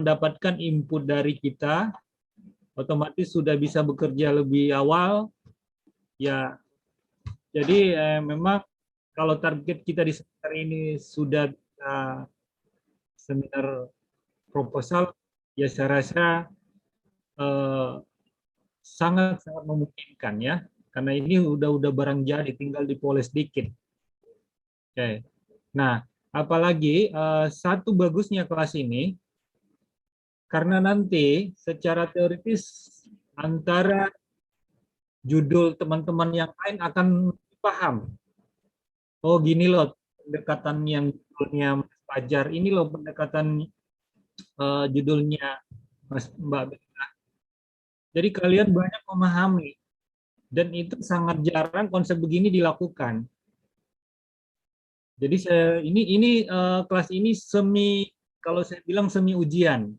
mendapatkan input dari kita, otomatis sudah bisa bekerja lebih awal. Ya, jadi memang kalau target kita di seminar ini sudah seminar proposal, ya saya rasa sangat-sangat memungkinkan ya, karena ini udah barang jadi, tinggal dipoles dikit. Oke. Nah, apalagi satu bagusnya kelas ini, karena nanti secara teoritis antara judul teman-teman yang lain akan paham. Oh gini loh pendekatan yang judulnya Mas Fajar, ini loh pendekatan judulnya Mbak Bella. Jadi kalian banyak memahami, dan itu sangat jarang konsep begini dilakukan. Jadi kelas ini kalau saya bilang semi ujian,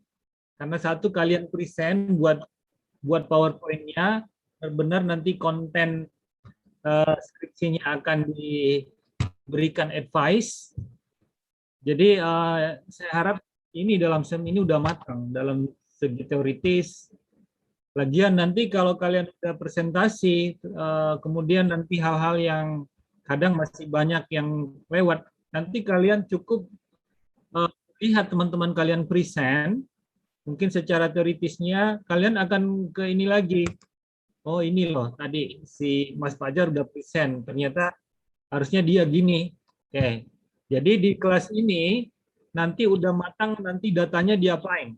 karena satu kalian present buat PowerPoint-nya, benar-benar nanti konten skripsinya akan diberikan advice. Jadi saya harap ini dalam sem ini udah matang dalam segi teoritis. Lagian nanti kalau kalian sudah presentasi, kemudian nanti hal-hal yang kadang masih banyak yang lewat, nanti kalian cukup lihat teman-teman kalian present, mungkin secara teoritisnya kalian akan ke ini lagi. Oh ini loh tadi si Mas Fajar udah present, ternyata harusnya dia gini. Oke, jadi di kelas ini nanti udah matang, nanti datanya diapain.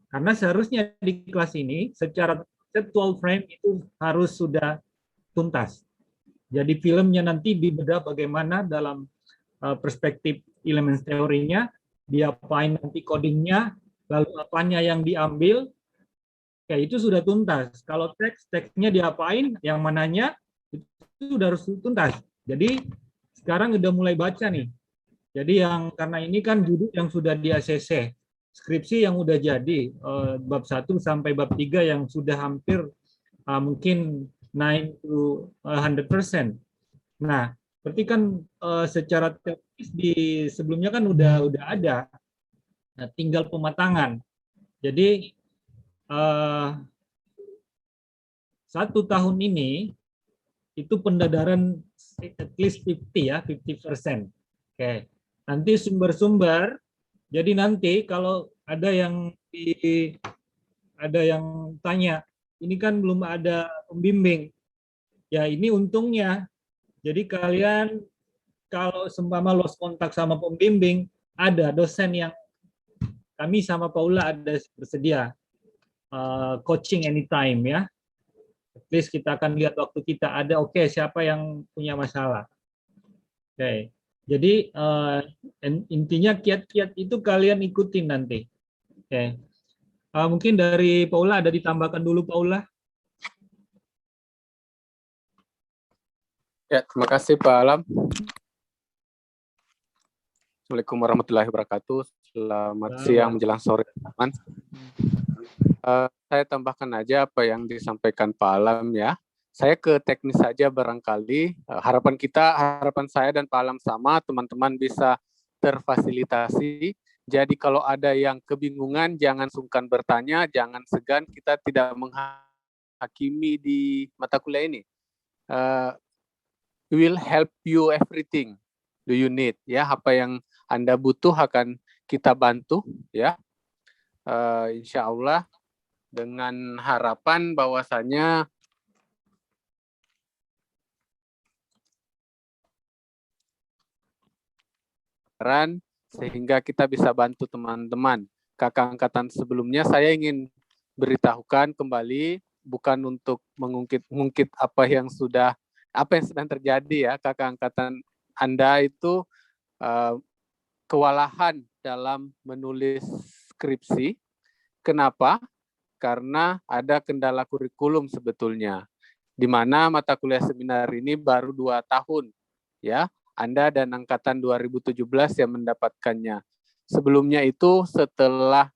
Karena seharusnya di kelas ini secara conceptual frame itu harus sudah tuntas. Jadi filmnya nanti dibedah bagaimana dalam perspektif elemen teorinya, diapain nanti codingnya, lalu apanya yang diambil, ya itu sudah tuntas. Kalau teksnya diapain, yang mananya, itu sudah harus tuntas. Jadi sekarang udah mulai baca nih. Jadi karena ini kan judul yang sudah di ACC, skripsi yang udah jadi, bab 1 sampai bab 3 yang sudah hampir mungkin 9 to 100%. Nah, berarti kan secara teoritis di sebelumnya kan udah ada. Nah, tinggal pematangan. Jadi 1 tahun ini itu pendadaran at least 50 ya, 50%. Oke. Nanti sumber-sumber, jadi nanti kalau ada yang tanya, ini kan belum ada pembimbing. Ya ini untungnya. Jadi kalian kalau seumpama lost kontak sama pembimbing, ada dosen yang kami sama Paula ada bersedia coaching anytime ya. At least kita akan lihat waktu kita ada, oke, siapa yang punya masalah. Oke. Jadi intinya kiat-kiat itu kalian ikutin nanti. Oke. Mungkin dari Paula ada ditambahkan dulu Paula. Ya, terima kasih Pak Alam. Assalamualaikum warahmatullahi wabarakatuh. Selamat siang menjelang sore, teman. Saya tambahkan aja apa yang disampaikan Pak Alam ya. Saya ke teknis saja barangkali. Harapan saya dan Pak Alam sama, teman-teman bisa terfasilitasi. Jadi kalau ada yang kebingungan, jangan sungkan bertanya, jangan segan, kita tidak menghakimi di mata kuliah ini. We will help you everything do you need ya, apa yang Anda butuh akan kita bantu ya. Insya Allah dengan harapan bahwasanya sehingga kita bisa bantu teman-teman. Kakak angkatan sebelumnya saya ingin beritahukan kembali, bukan untuk mengungkit apa yang sedang terjadi ya. Kakak angkatan Anda itu kewalahan dalam menulis skripsi. Kenapa? Karena ada kendala kurikulum sebetulnya, di mana mata kuliah seminar ini baru 2 tahun ya. Anda dan angkatan 2017 yang mendapatkannya. Sebelumnya itu setelah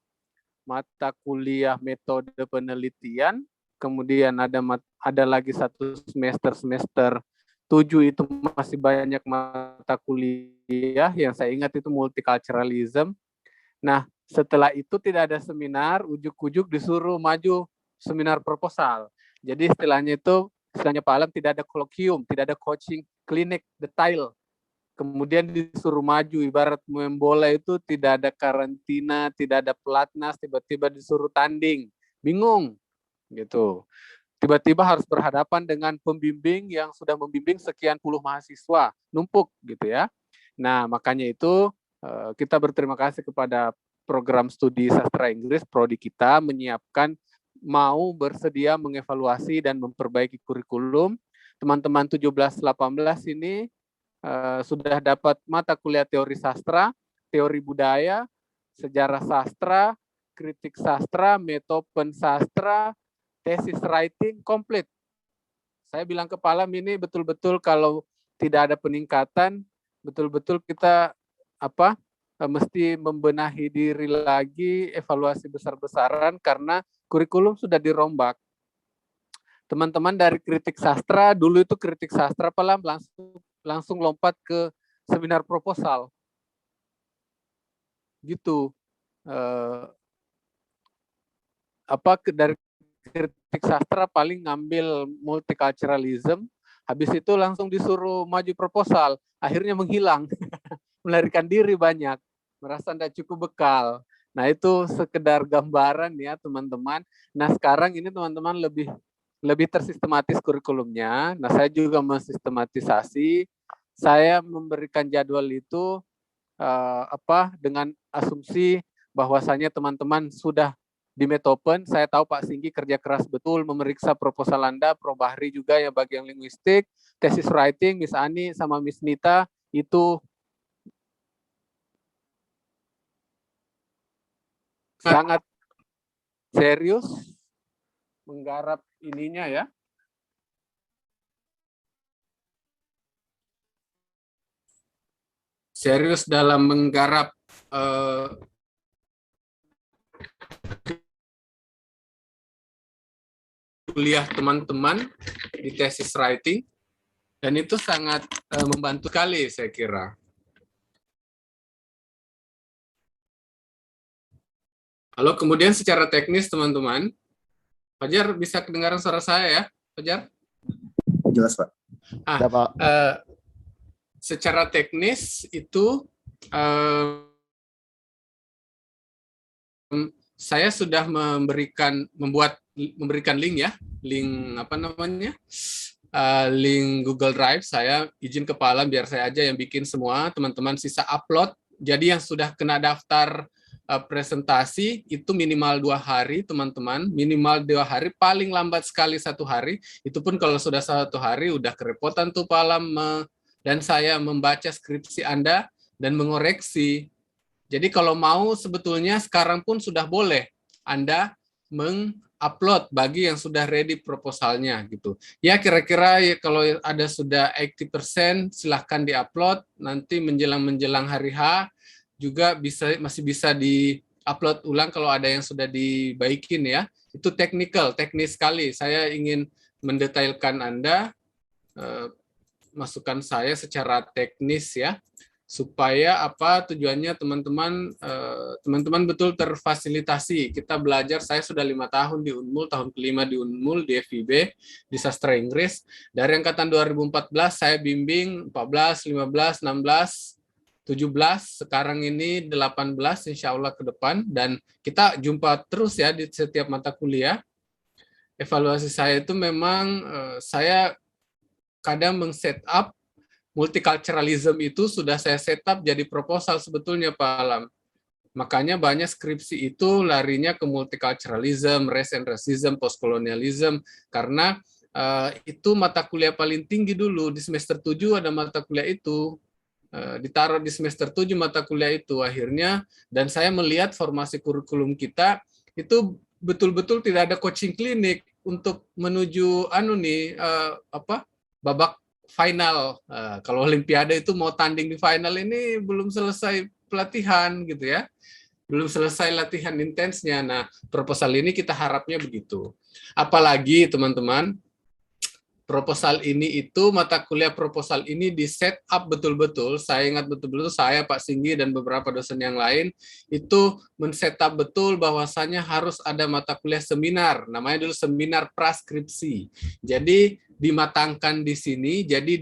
mata kuliah metode penelitian, kemudian ada lagi satu semester 7 itu masih banyak mata kuliah yang saya ingat itu multiculturalism. Nah, Setelah itu tidak ada seminar, ujuk-ujuk disuruh maju seminar proposal. Jadi istilahnya Pak Alam tidak ada kolokium, tidak ada coaching klinik detail. Kemudian disuruh maju, ibarat main bola itu tidak ada karantina, tidak ada pelatnas, tiba-tiba disuruh tanding. Bingung gitu. Tiba-tiba harus berhadapan dengan pembimbing yang sudah membimbing sekian puluh mahasiswa, numpuk gitu ya. Nah, makanya itu kita berterima kasih kepada program studi sastra Inggris prodi kita menyiapkan mau bersedia mengevaluasi dan memperbaiki kurikulum. Teman-teman 17-18 ini sudah dapat mata kuliah teori sastra, teori budaya, sejarah sastra, kritik sastra, metopen sastra, tesis writing komplit. Saya bilang ke Pak Alam ini betul-betul kalau tidak ada peningkatan, betul-betul kita mesti membenahi diri lagi, evaluasi besar-besaran karena kurikulum sudah dirombak. Teman-teman dari kritik sastra, dulu itu kritik sastra Pak Alam langsung lompat ke seminar proposal. Gitu. Dari kritik sastra paling ngambil multiculturalism, habis itu langsung disuruh maju proposal, akhirnya menghilang, melarikan diri banyak, merasa tidak cukup bekal. Nah itu sekedar gambaran ya teman-teman. Nah sekarang ini teman-teman lebih tersistematis kurikulumnya. Nah saya juga mensistematisasi, saya memberikan jadwal itu dengan asumsi bahwasanya teman-teman sudah di Metopen. Saya tahu Pak Singgi kerja keras betul memeriksa proposal Anda, Prof. Bahri juga ya bagian linguistik, tesis writing, Miss Ani sama Miss Nita itu sangat serius menggarap ininya ya. Serius dalam menggarap kuliah teman-teman di tesis writing, dan itu sangat membantu sekali saya kira. Lalu kemudian secara teknis teman-teman, Fajar bisa kedengaran suara saya ya, Fajar? Jelas Pak. Secara teknis itu saya sudah memberikan link ya, link link Google Drive. Saya izin ke Pak Alam biar saya aja yang bikin semua, teman-teman sisa upload. Jadi yang sudah kena daftar presentasi itu minimal 2 hari teman-teman, minimal 2 hari, paling lambat sekali 1 hari. Itu pun kalau sudah 1 hari udah kerepotan tuh Pak Alam dan saya membaca skripsi Anda dan mengoreksi. Jadi kalau mau sebetulnya sekarang pun sudah boleh Anda mengupload bagi yang sudah ready proposalnya gitu. Ya kira-kira ya, kalau ada sudah 80% silahkan diupload, nanti menjelang hari H juga masih bisa di-upload ulang kalau ada yang sudah dibaikin ya. Itu teknis sekali. Saya ingin mendetailkan Anda, masukan saya secara teknis ya, supaya tujuannya teman-teman betul terfasilitasi. Kita belajar, saya sudah 5 tahun di Unmul, tahun kelima di Unmul, di FIB, di Sastra Inggris. Dari angkatan 2014 saya bimbing 14, 15, 16, 17, sekarang ini 18 insya Allah ke depan, dan kita jumpa terus ya di setiap mata kuliah. Evaluasi saya itu memang saya kadang meng-set up multiculturalism itu sudah saya set up jadi proposal sebetulnya Pak Alam. Makanya banyak skripsi itu larinya ke multiculturalism, race and racism, postcolonialism, karena itu mata kuliah paling tinggi dulu. Di semester 7 ada mata kuliah itu. Ditaruh di semester 7 mata kuliah itu akhirnya, dan saya melihat formasi kurikulum kita itu betul-betul tidak ada coaching klinik untuk menuju babak final. Kalau Olimpiade itu mau tanding di final, ini belum selesai pelatihan gitu ya, belum selesai latihan intensnya. Nah, proposal ini kita harapnya begitu. Apalagi teman-teman, proposal ini itu, mata kuliah proposal ini di set up betul-betul. Saya ingat betul-betul, saya, Pak Singgi, dan beberapa dosen yang lain itu men-setup betul bahwasanya harus ada mata kuliah seminar. Namanya dulu seminar praskripsi. Jadi dimatangkan di sini, jadi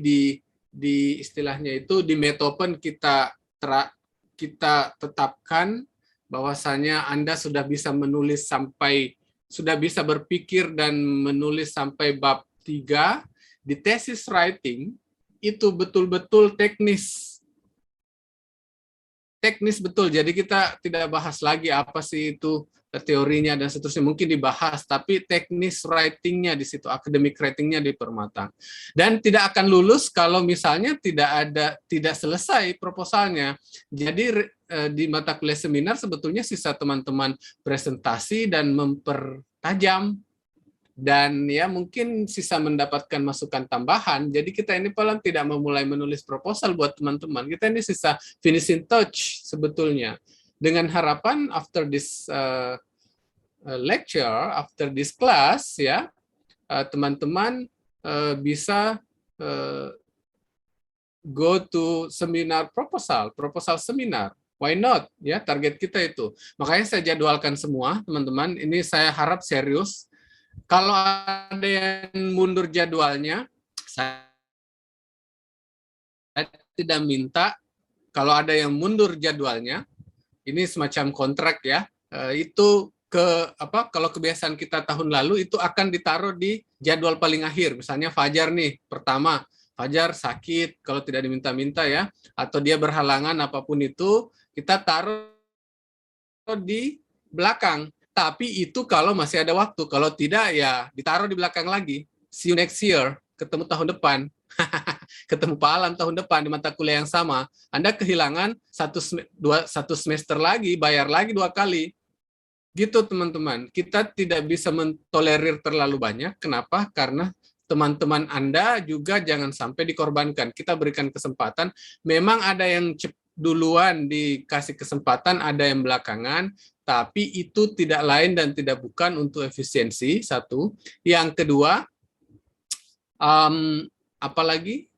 di istilahnya itu di Metopen kita tetapkan bahwasanya Anda sudah bisa menulis sudah bisa berpikir dan menulis sampai bab 3, di tesis writing itu betul-betul teknis betul. Jadi kita tidak bahas lagi apa sih itu teorinya dan seterusnya, mungkin dibahas, tapi teknis writing-nya di situ, academic writing-nya dipermatang. Dan tidak akan lulus kalau misalnya tidak selesai proposalnya. Jadi di mata kuliah seminar sebetulnya sisa teman-teman presentasi dan mempertajam, dan ya mungkin sisa mendapatkan masukan tambahan. Jadi kita ini paling tidak memulai menulis proposal buat teman-teman. Kita ini sisa finishing touch sebetulnya. Dengan harapan after this lecture, after this class, ya teman-teman bisa go to seminar proposal seminar. Why not? Ya, target kita itu. Makanya saya jadwalkan semua, teman-teman. Ini saya harap serius. Kalau ada yang mundur jadwalnya, saya tidak minta. Kalau ada yang mundur jadwalnya, ini semacam kontrak ya. Itu kalau kebiasaan kita tahun lalu itu akan ditaruh di jadwal paling akhir. Misalnya Fajar nih, pertama, Fajar sakit kalau tidak diminta-minta ya, atau dia berhalangan apapun itu, kita taruh di belakang. Tapi itu kalau masih ada waktu. Kalau tidak, ya ditaruh di belakang lagi. See you next year. Ketemu tahun depan. Ketemu Pak Alam tahun depan di mata kuliah yang sama. Anda kehilangan satu semester lagi, bayar lagi 2 kali. Gitu teman-teman. Kita tidak bisa mentolerir terlalu banyak. Kenapa? Karena teman-teman Anda juga jangan sampai dikorbankan. Kita berikan kesempatan. Memang ada yang duluan dikasih kesempatan, ada yang belakangan. Tapi itu tidak lain dan tidak bukan untuk efisiensi, satu. Yang kedua, apalagi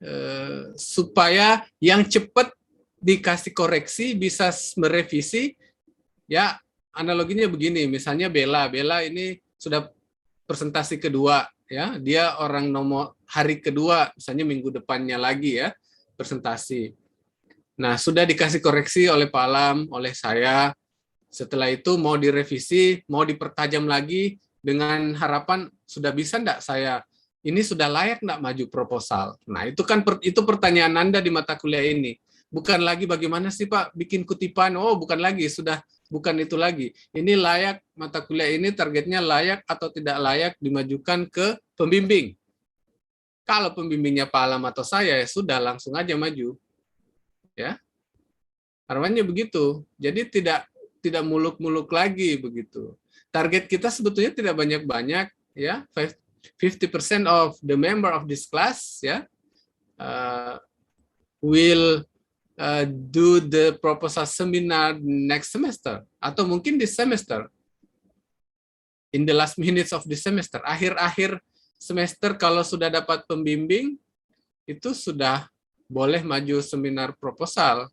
supaya yang cepat dikasih koreksi bisa merevisi. Ya, analoginya begini, misalnya Bella ini sudah presentasi kedua, ya, dia orang nomor hari kedua, misalnya minggu depannya lagi ya presentasi. Nah, sudah dikasih koreksi oleh Pak Alam, oleh saya. Setelah itu mau direvisi, mau dipertajam lagi dengan harapan sudah bisa enggak saya, ini sudah layak enggak maju proposal. Nah, itu kan itu pertanyaan Anda di mata kuliah ini. Bukan lagi bagaimana sih Pak bikin kutipan, oh bukan lagi, sudah bukan itu lagi. Ini layak, mata kuliah ini targetnya layak atau tidak layak dimajukan ke pembimbing. Kalau pembimbingnya Pak Alam atau saya, ya sudah langsung aja maju. Ya. Harapannya begitu. Jadi tidak muluk-muluk lagi begitu. Target kita sebetulnya tidak banyak-banyak ya. 50% of the member of this class ya will do the proposal seminar next semester atau mungkin this semester. In the last minutes of the semester, akhir-akhir semester kalau sudah dapat pembimbing itu sudah boleh maju seminar proposal.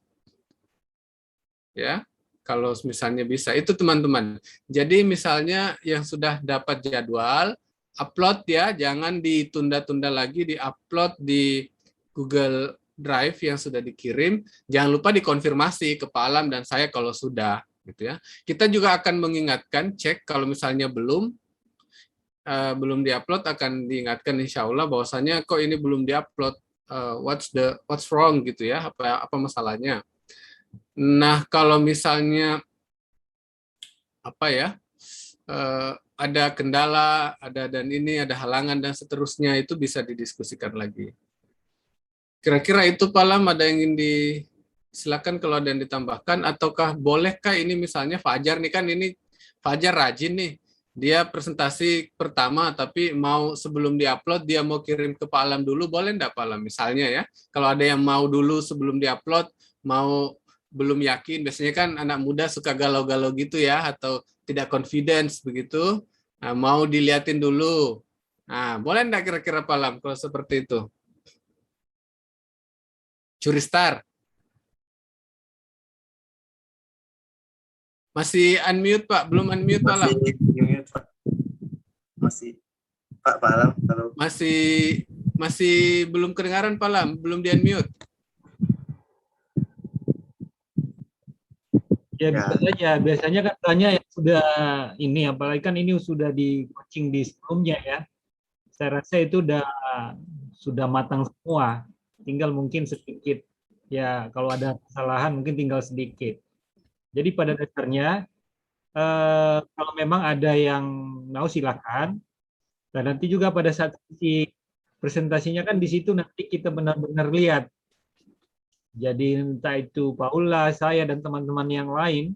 Ya. Kalau misalnya bisa, itu teman-teman. Jadi misalnya yang sudah dapat jadwal, upload ya, jangan ditunda-tunda lagi, di-upload di Google Drive yang sudah dikirim. Jangan lupa dikonfirmasi ke Pak Alam dan saya kalau sudah. Gitu ya. Kita juga akan mengingatkan, cek kalau misalnya belum di-upload, akan diingatkan insya Allah bahwasanya kok ini belum di-upload, what's wrong gitu ya, apa masalahnya. Nah, kalau misalnya ada kendala, ada halangan dan seterusnya, itu bisa didiskusikan lagi. Kira-kira itu Pak Alam, ada yang ingin silakan kalau ada yang ditambahkan, ataukah bolehkah ini misalnya Fajar nih, kan ini Fajar rajin nih, dia presentasi pertama tapi mau sebelum diupload dia mau kirim ke Pak Alam dulu, boleh enggak Pak Alam misalnya ya, kalau ada yang mau dulu sebelum diupload, mau belum yakin, biasanya kan anak muda suka galau-galau gitu ya, atau tidak confidence begitu, nah, mau diliatin dulu. Nah, boleh enggak kira-kira Pak Alam kalau seperti itu? Curi star. Masih unmute Pak, belum unmute Pak Alam. Masih ini, Pak. Masih Pak Alam, kalau Masih belum kedengaran Pak Alam, belum di unmute. Ya, ya, bisa saja. Biasanya kan tanya yang sudah ini, apalagi kan ini sudah di coaching di sebelumnya ya. Saya rasa itu sudah matang semua. Tinggal mungkin sedikit. Ya, kalau ada kesalahan mungkin tinggal sedikit. Jadi pada dasarnya, kalau memang ada yang mau silakan. Dan nanti juga pada saat presentasinya kan di situ nanti kita benar-benar lihat. Jadi entah itu Paula, saya, dan teman-teman yang lain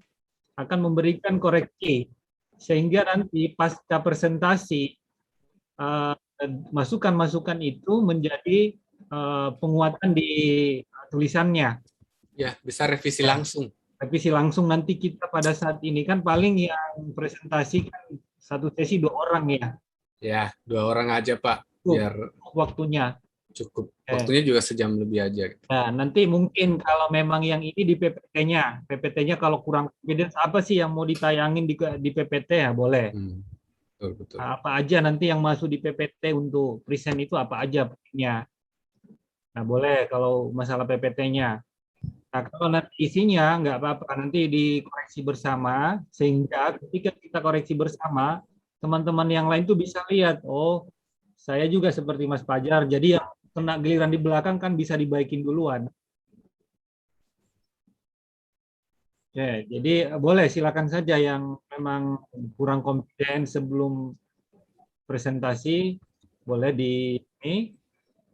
akan memberikan koreksi. Sehingga nanti pasca presentasi, masukan-masukan itu menjadi penguatan di tulisannya. Ya, bisa revisi langsung. Revisi langsung nanti kita pada saat ini kan paling yang presentasi kan satu sesi 2 orang ya. Ya, 2 orang aja Pak, biar waktunya. Cukup. Waktunya juga sejam lebih aja. Nah, nanti mungkin kalau memang yang ini di PPT-nya, PPT-nya kalau kurang confidence apa sih yang mau ditayangin di PPT ya boleh. Betul. Nah, apa aja nanti yang masuk di PPT untuk present itu apa aja pentingnya. Nah, boleh kalau masalah PPT-nya. Nah, kalau nanti isinya nggak apa-apa, nanti dikoreksi bersama, sehingga ketika kita koreksi bersama, teman-teman yang lain tuh bisa lihat, oh, saya juga seperti Mas Fajar, jadi yang kena giliran di belakang kan bisa dibaikin duluan. Oke, jadi boleh silakan saja yang memang kurang kompeten sebelum presentasi, boleh di ini.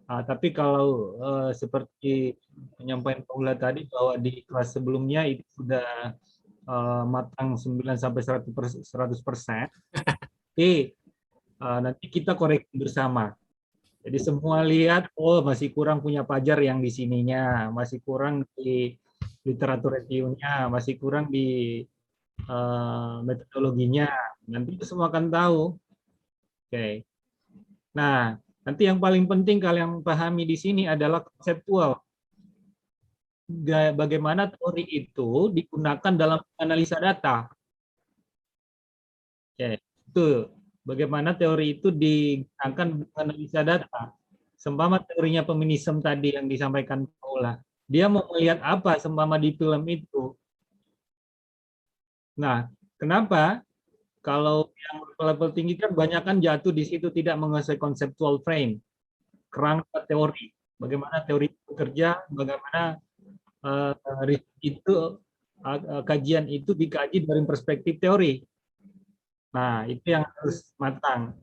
Tapi kalau seperti penyampaian Paula tadi bahwa di kelas sebelumnya itu sudah matang 9-100%, nanti kita koreksi bersama. Jadi semua lihat, oh masih kurang punya Fajar yang di sininya, masih kurang di literatur review-nya, masih kurang di metodologinya. Nanti itu semua akan tahu. Oke. Nah, nanti yang paling penting kalian pahami di sini adalah konseptual. Bagaimana teori itu digunakan dalam analisa data. Oke, itu bagaimana teori itu digunakan dalam analisa data. Seumpama teorinya feminisme tadi yang disampaikan Paula. Dia mau melihat apa seumpama di film itu. Nah, kenapa? Kalau yang level tinggi kan banyak kan jatuh di situ tidak menguasai konseptual frame, kerangka teori, bagaimana teori bekerja, bagaimana itu kajian itu dikaji dari perspektif teori. Nah, itu yang harus matang.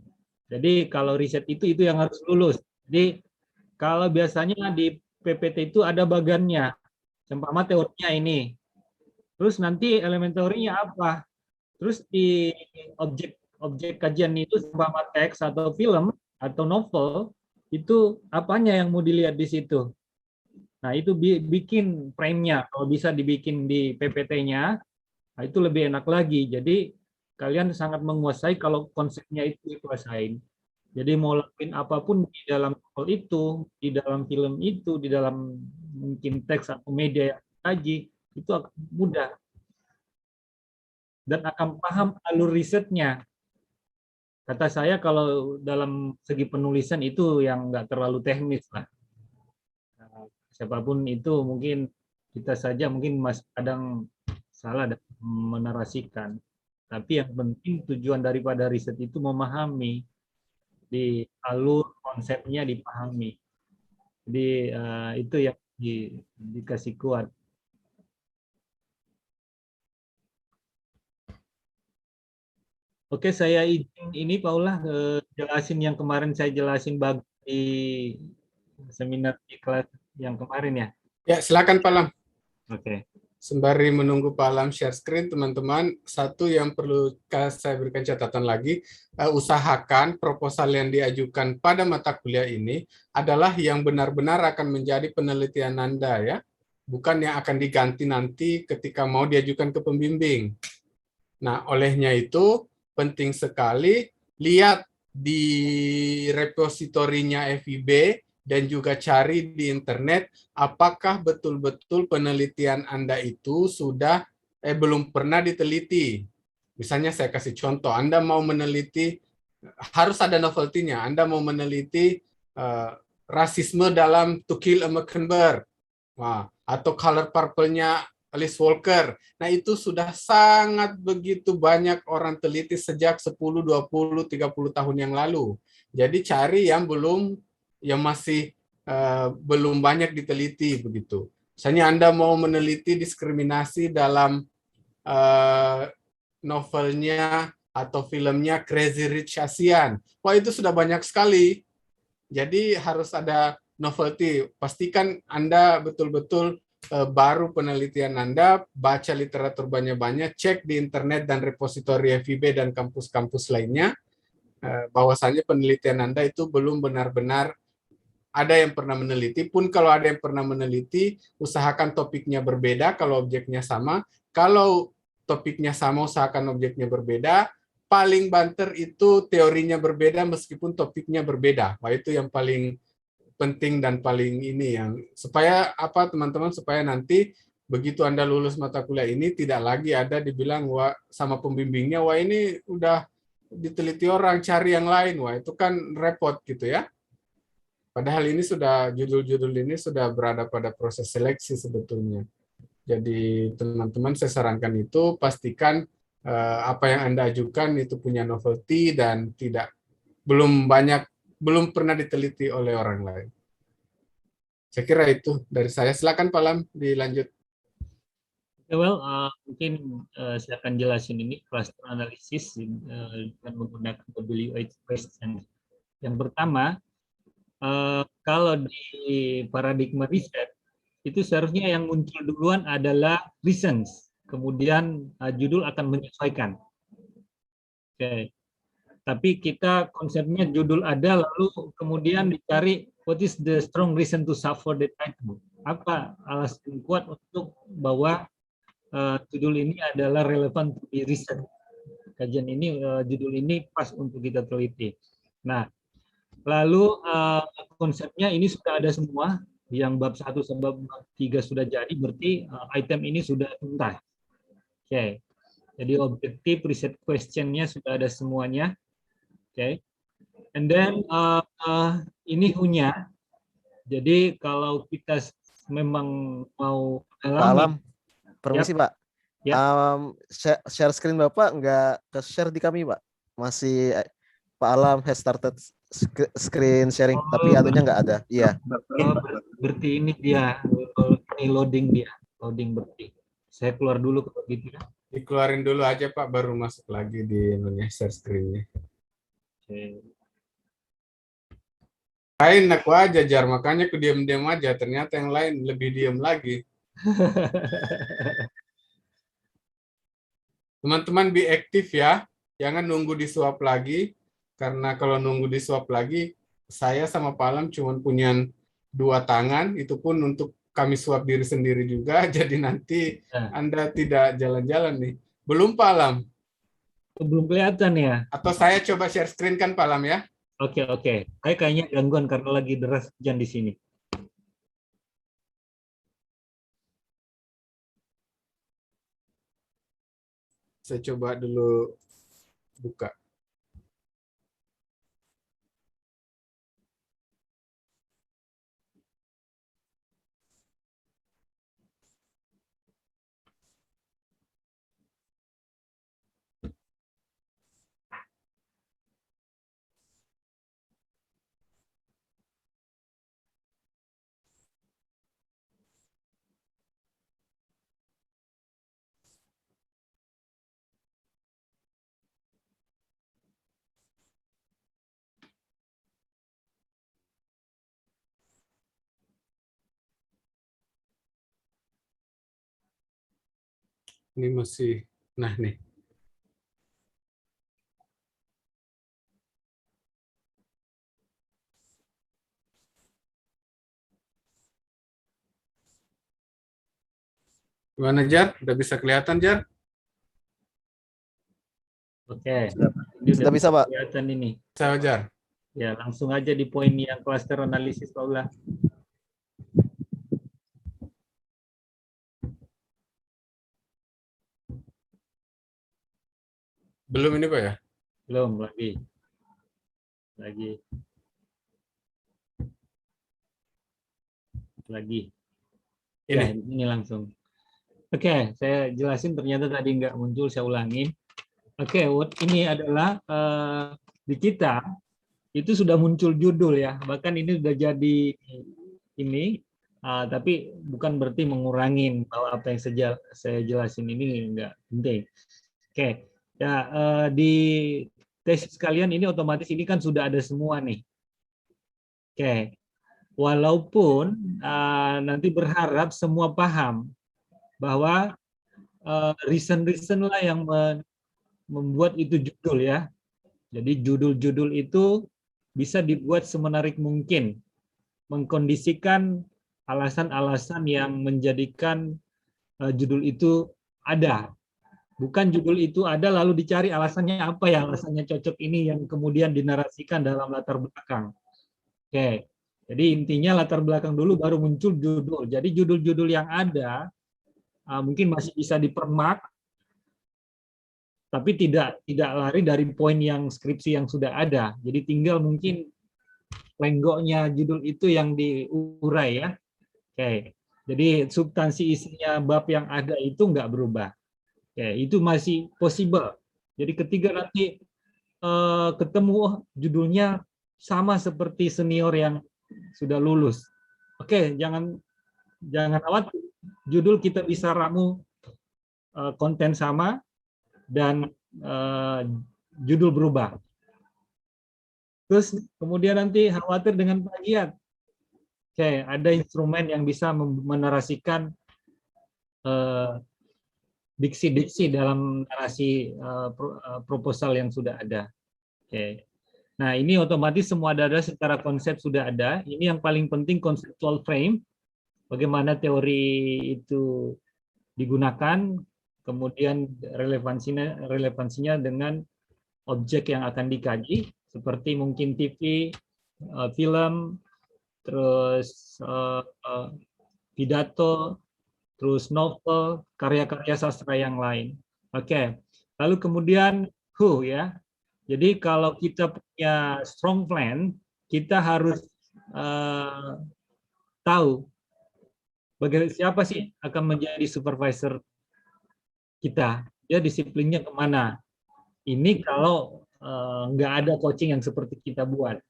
Jadi kalau riset itu yang harus lulus. Jadi kalau biasanya di PPT itu ada bagannya, seumpama teorinya ini. Terus nanti elemen teorinya apa? Terus di objek kajian itu seumpama teks atau film atau novel, itu apanya yang mau dilihat di situ? Nah, itu bikin frame-nya. Kalau bisa dibikin di PPT-nya, nah itu lebih enak lagi. Jadi kalian sangat menguasai kalau konsepnya itu dikuasain. Jadi mau lakuin apapun di dalam novel itu, di dalam film itu, di dalam mungkin teks atau media yang dikaji, itu akan mudah. Dan akan paham alur risetnya. Kata saya kalau dalam segi penulisan itu yang nggak terlalu teknis lah. Siapapun itu mungkin kita saja mungkin masih kadang salah dalam menarasikan. Tapi yang penting tujuan daripada riset itu memahami, di alur konsepnya dipahami. Jadi itu yang dikasih kuat. Oke, saya izin ini Paula jelasin yang kemarin saya jelasin di seminar di kelas yang kemarin ya. Ya, silakan Pak Alam. Oke. Sembari menunggu Pak Alam share screen, teman-teman, satu yang perlu saya berikan catatan lagi, usahakan proposal yang diajukan pada mata kuliah ini adalah yang benar-benar akan menjadi penelitian Anda, ya. Bukan yang akan diganti nanti ketika mau diajukan ke pembimbing. Nah, olehnya itu penting sekali lihat di repositorinya FIB dan juga cari di internet apakah betul-betul penelitian Anda itu sudah belum pernah diteliti. Misalnya saya kasih contoh, Anda mau meneliti, harus ada novelty-nya, Anda mau meneliti rasisme dalam To Kill a Mockingbird, atau Color Purple-nya Alice Walker. Nah, itu sudah sangat begitu banyak orang teliti sejak 10, 20, 30 tahun yang lalu. Jadi cari yang masih belum banyak diteliti begitu. Misalnya Anda mau meneliti diskriminasi dalam novelnya atau filmnya Crazy Rich Asian. Wah, itu sudah banyak sekali. Jadi harus ada novelty. Pastikan Anda betul-betul baru penelitian Anda, baca literatur banyak-banyak, cek di internet dan repositori FIB dan kampus-kampus lainnya, bahwasannya penelitian Anda itu belum benar-benar ada yang pernah meneliti. Pun kalau ada yang pernah meneliti, usahakan topiknya berbeda kalau objeknya sama. Kalau topiknya sama, usahakan objeknya berbeda. Paling banter itu teorinya berbeda meskipun topiknya berbeda. Wah, itu yang paling penting dan paling ini yang supaya apa teman-teman, supaya nanti begitu Anda lulus mata kuliah ini tidak lagi ada dibilang wah sama pembimbingnya, wah ini udah diteliti orang, cari yang lain. Wah, itu kan repot gitu ya. Padahal ini sudah judul-judul ini sudah berada pada proses seleksi sebetulnya. Jadi teman-teman saya sarankan itu pastikan apa yang Anda ajukan itu punya novelty dan belum pernah diteliti oleh orang lain. Saya kira itu dari saya. Silakan Pak Lam dilanjut. Well, mungkin saya akan jelasin ini cluster analysis dengan menggunakan WH question. Yang pertama, kalau di paradigma riset itu seharusnya yang muncul duluan adalah reasons, kemudian judul akan menyesuaikan. Oke. Tapi kita konsepnya judul ada, lalu kemudian dicari what is the strong reason to suffer the title. Apa alasan kuat untuk bahwa judul ini adalah relevan untuk di riset. Kajian ini, judul ini pas untuk kita teliti. Nah, lalu konsepnya ini sudah ada semua, yang bab 1 sampai bab 3 sudah jadi, berarti item ini sudah tuntas. Oke. Jadi objektif riset question-nya sudah ada semuanya. Oke. And then ini punya. Jadi kalau kita memang mau Pak Alam, permisi Yap. Pak. Ya. Share screen Bapak nggak ke-share di kami Pak. Masih Pak Alam has started screen sharing, tapi anunya nggak ada. Iya. Berarti ini dia, ini loading dia. Loading berarti. Saya keluar dulu kalau gitu ya. Dikeluarin dulu aja Pak, baru masuk lagi di share screen-nya. Oke. Lain aku aja Jar, makanya aku diam-diam aja. Ternyata yang lain lebih diam lagi. Teman-teman be aktif ya, jangan nunggu disuap lagi. Karena kalau nunggu disuap lagi, saya sama Pak Alam cuma punya 2 tangan, itu pun untuk kami suap diri sendiri juga. Jadi nanti Anda tidak jalan-jalan nih. Belum Pak Alam? Belum kelihatan ya? Atau saya coba share screen kan Pak Alam ya? Oke. Saya kayaknya gangguan karena lagi deras hujan di sini. Saya coba dulu buka. Ini masih, nah nih. Gimana Jar? Udah bisa kelihatan Jar? Oke, ini Sudah bisa, Pak? kelihatan ini. Saya Fajar. Ya, langsung aja di poin yang cluster analisis, Pak Ula. Belum ini Pak ya? Belum, lagi. Ini. Ya, ini langsung. Oke, saya jelasin ternyata tadi nggak muncul, saya ulangin. Oke, ini adalah di kita itu sudah muncul judul ya, bahkan ini sudah jadi ini, tapi bukan berarti mengurangin bahwa apa yang saya jelasin ini nggak penting. Oke, ya di tesis kalian ini otomatis ini kan sudah ada semua nih. Oke, walaupun nanti berharap semua paham bahwa reason lah yang membuat itu judul ya. Jadi judul-judul itu bisa dibuat semenarik mungkin, mengkondisikan alasan-alasan yang menjadikan judul itu ada. Bukan judul itu ada lalu dicari alasannya apa ya, alasannya cocok ini yang kemudian dinarasikan dalam latar belakang. Oke, jadi intinya latar belakang dulu baru muncul judul. Jadi judul-judul yang ada mungkin masih bisa dipermak, tapi tidak lari dari poin yang skripsi yang sudah ada. Jadi tinggal mungkin lenggoknya judul itu yang diurai ya. Oke. Jadi substansi isinya bab yang ada itu nggak berubah. Oke, itu masih possible. Jadi ketika nanti ketemu judulnya sama seperti senior yang sudah lulus. Oke, jangan khawatir. Judul kita bisa ramu konten sama dan judul berubah. Terus kemudian nanti khawatir dengan plagiat. Oke, ada instrumen yang bisa menarasikan diksi-diksi dalam narasi proposal yang sudah ada. Oke. Nah, ini otomatis semua ada secara konsep sudah ada. Ini yang paling penting conceptual frame. Bagaimana teori itu digunakan, kemudian relevansinya dengan objek yang akan dikaji, seperti mungkin TV, film, terus pidato, terus novel, karya-karya sastra yang lain. Oke, lalu kemudian who ya. Jadi kalau kita punya strong plan, kita harus tahu bagaimana siapa sih akan menjadi supervisor kita, dia disiplinnya kemana. Ini kalau nggak ada coaching yang seperti kita buat.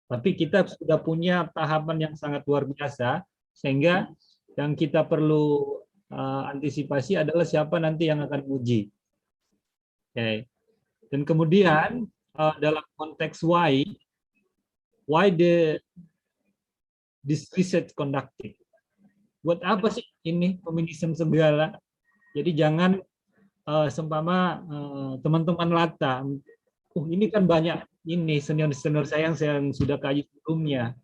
Tapi kita sudah punya tahapan yang sangat luar biasa, sehingga yang kita perlu antisipasi adalah siapa nanti yang akan uji. Oke. Dan kemudian dalam konteks why this research conducted. Buat apa sih ini feminisme segala? Jadi jangan seumpama teman-teman Lata, ini kan banyak ini senior-senior saya yang sudah kaji sebelumnya.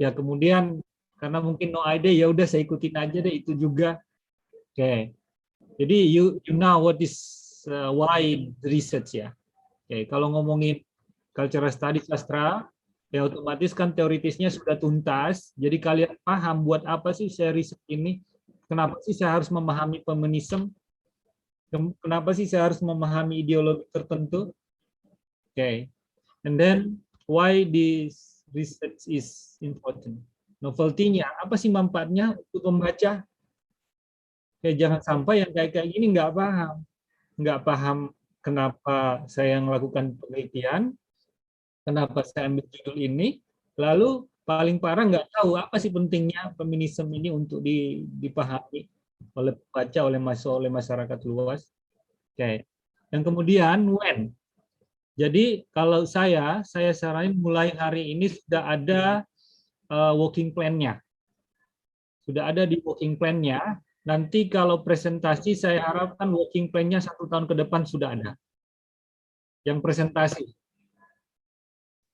Ya kemudian karena mungkin no idea, ya udah saya ikutin aja deh itu juga. Oke. Jadi you know what is why research ya. Oke, kalau ngomongin cultural studies sastra, ya otomatis kan teoritisnya sudah tuntas. Jadi kalian paham buat apa sih saya riset ini? Kenapa sih saya harus memahami feminisme? Kenapa sih saya harus memahami ideologi tertentu? Okay. And then why this research is important? Novelty-nya, apa sih manfaatnya untuk pembaca? Ya, jangan sampai yang kayak gini nggak paham kenapa saya melakukan penelitian, kenapa saya ambil judul ini, lalu paling parah nggak tahu apa sih pentingnya feminisme ini untuk dipahami oleh pembaca, oleh masyarakat luas. Oke. Yang kemudian when. Jadi kalau saya saranin mulai hari ini sudah ada working plan-nya. Sudah ada di working plan-nya. Nanti kalau presentasi saya harapkan working plan-nya 1 tahun ke depan sudah ada. Yang presentasi.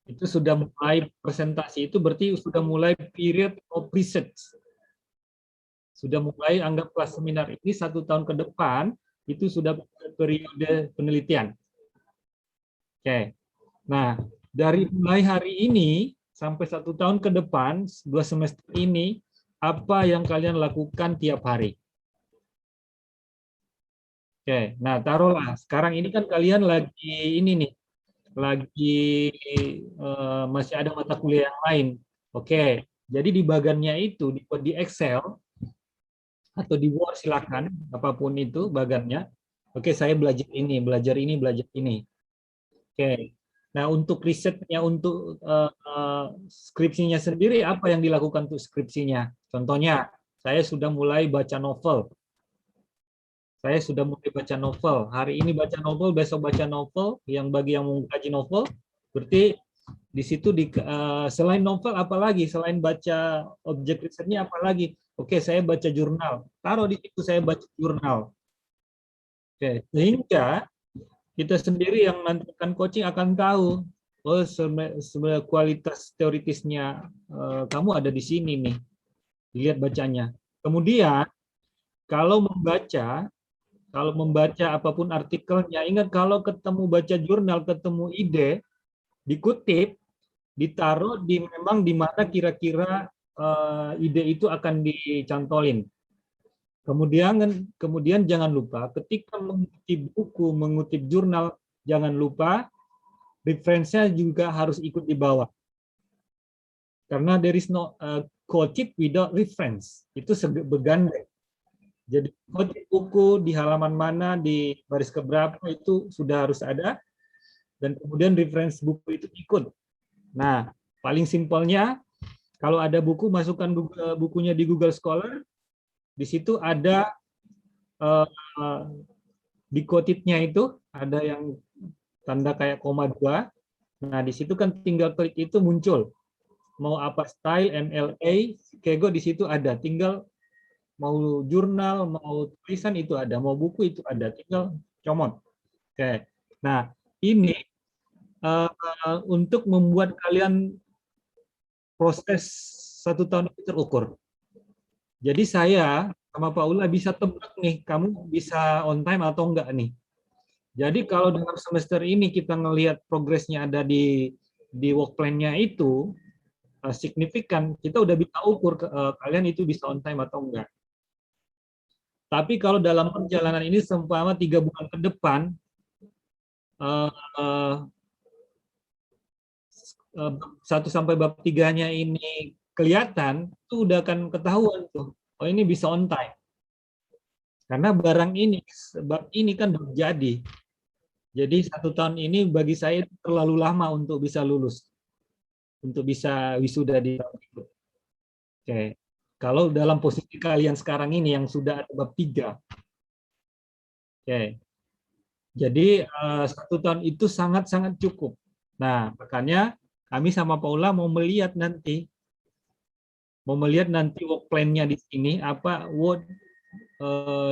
Itu sudah mulai presentasi, itu berarti sudah mulai period of research. Sudah mulai anggaplah seminar ini 1 tahun ke depan, itu sudah periode penelitian. Oke. Nah, dari mulai hari ini sampai 1 tahun ke depan, 2 semester ini, apa yang kalian lakukan tiap hari? Oke. Nah, taruhlah sekarang ini kan kalian lagi ini nih, lagi masih ada mata kuliah yang lain. Oke. Jadi di bagannya itu di Excel atau di Word silakan, apapun itu bagannya. Oke, saya belajar ini, belajar ini, belajar ini. Oke. Nah, untuk risetnya, untuk skripsinya sendiri, apa yang dilakukan untuk skripsinya? Contohnya, saya sudah mulai baca novel. Saya sudah mulai baca novel. Hari ini baca novel, besok baca novel. Yang bagi yang mau kaji novel, berarti di situ selain novel apalagi, selain baca objek risetnya apalagi. Oke, saya baca jurnal. Taruh di situ saya baca jurnal. Oke, sehingga kita sendiri yang nanti akan coaching akan tahu, oh sebenarnya kualitas teoritisnya kamu ada di sini nih, dilihat bacanya. Kemudian kalau membaca apapun artikelnya, ingat kalau ketemu baca jurnal, ketemu ide, dikutip, ditaruh memang di mana kira-kira ide itu akan dicantolin. Kemudian jangan lupa ketika mengutip buku, mengutip jurnal, jangan lupa referensinya juga harus ikut di bawah. Karena there is no quoted without reference. Itu begandeng. Jadi quoted buku di halaman mana, di baris keberapa itu sudah harus ada, dan kemudian reference buku itu ikut. Nah, paling simpelnya kalau ada buku, masukkan bukunya di Google Scholar. Di situ ada di quoted-nya itu ada yang tanda kayak koma 2. Nah, di situ kan tinggal klik itu muncul. Mau apa style, MLA, Kego di situ ada. Tinggal mau jurnal, mau tulisan itu ada, mau buku itu ada. Tinggal comot. Oke. Nah, ini untuk membuat kalian proses 1 tahun itu terukur. Jadi saya sama Pak Ula bisa tebak nih, kamu bisa on time atau enggak nih. Jadi kalau dalam semester ini kita ngelihat progresnya ada di work plan-nya itu signifikan, kita udah bisa ukur kalian itu bisa on time atau enggak. Tapi kalau dalam perjalanan ini seumpama 3 bulan ke depan, 1 sampai bab 3-nya ini kelihatan, itu udah akan ketahuan tuh. Oh, ini bisa on time. Karena barang ini, bab ini kan belum jadi. Jadi 1 tahun ini bagi saya terlalu lama untuk bisa lulus. Untuk bisa wisuda di tahun itu. Oke. Kalau dalam posisi kalian sekarang ini yang sudah ada bab 3. Oke. Jadi 1 tahun itu sangat-sangat cukup. Nah, makanya kami sama Paula mau melihat nanti work plan-nya di sini apa what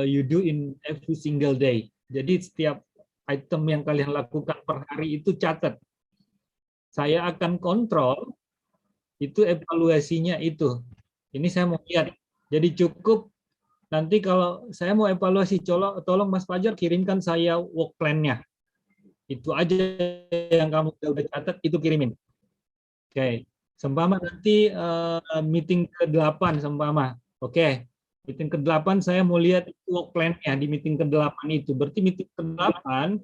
you do in every single day. Jadi setiap item yang kalian lakukan per hari itu catat. Saya akan kontrol itu evaluasinya itu. Ini saya mau lihat. Jadi cukup nanti kalau saya mau evaluasi, tolong Mas Fajar kirimkan saya work plan-nya. Itu aja yang kamu udah catat, itu kirimin. Oke. Sempama nanti meeting ke-8 sempama. Oke. Meeting ke-8 saya mau lihat work plan-nya di meeting ke-8 itu. Berarti meeting ke-8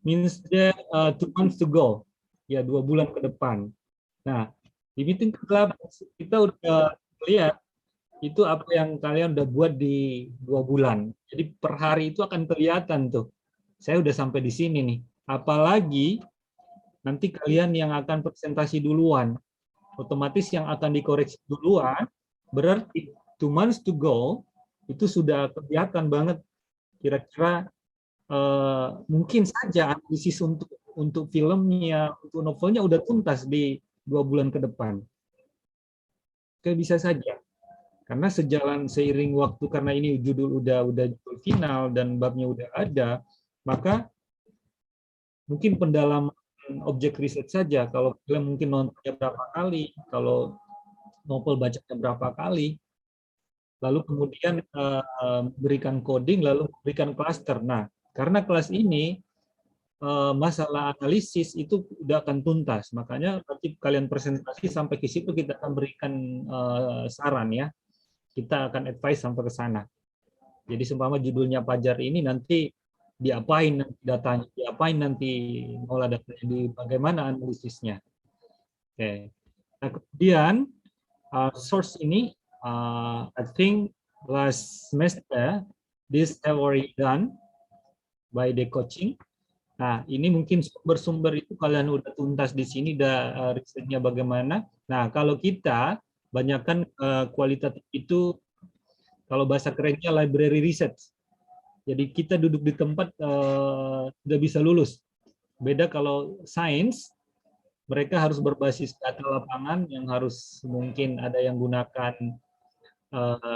means there 2 months to go. Ya, 2 bulan ke depan. Nah, di meeting ke-8 kita udah lihat itu apa yang kalian udah buat di 2 bulan. Jadi per hari itu akan kelihatan tuh. Saya udah sampai di sini nih. Apalagi nanti kalian yang akan presentasi duluan. Otomatis yang akan dikoreksi duluan, berarti 2 months to go, itu sudah kelihatan banget kira-kira mungkin saja analisis untuk filmnya, untuk novelnya udah tuntas di 2 bulan ke depan. Oke, bisa saja. Karena sejalan seiring waktu, karena ini judul udah judul final dan babnya udah ada, maka mungkin pendalaman objek riset saja. Kalau kalian mungkin nontonnya berapa kali, kalau novel bacanya berapa kali, lalu kemudian berikan coding, lalu berikan cluster. Nah, karena kelas ini masalah analisis itu udah akan tuntas. Makanya nanti kalian presentasi sampai ke situ kita akan berikan saran ya. Kita akan advice sampai ke sana. Jadi seumpama judulnya Pajar ini nanti diapain nanti datanya, diapain nanti ngolah datanya, di bagaimana analisisnya. Oke. Nah, kemudian source ini I think last semester this have already done by the coaching. Nah, ini mungkin sumber-sumber itu kalian udah tuntas di sini, udah risetnya bagaimana. Nah, kalau kita banyakkan kualitatif itu, kalau bahasa kerennya library research. Jadi kita duduk di tempat sudah bisa lulus. Beda kalau sains, mereka harus berbasis data lapangan yang harus mungkin ada yang gunakan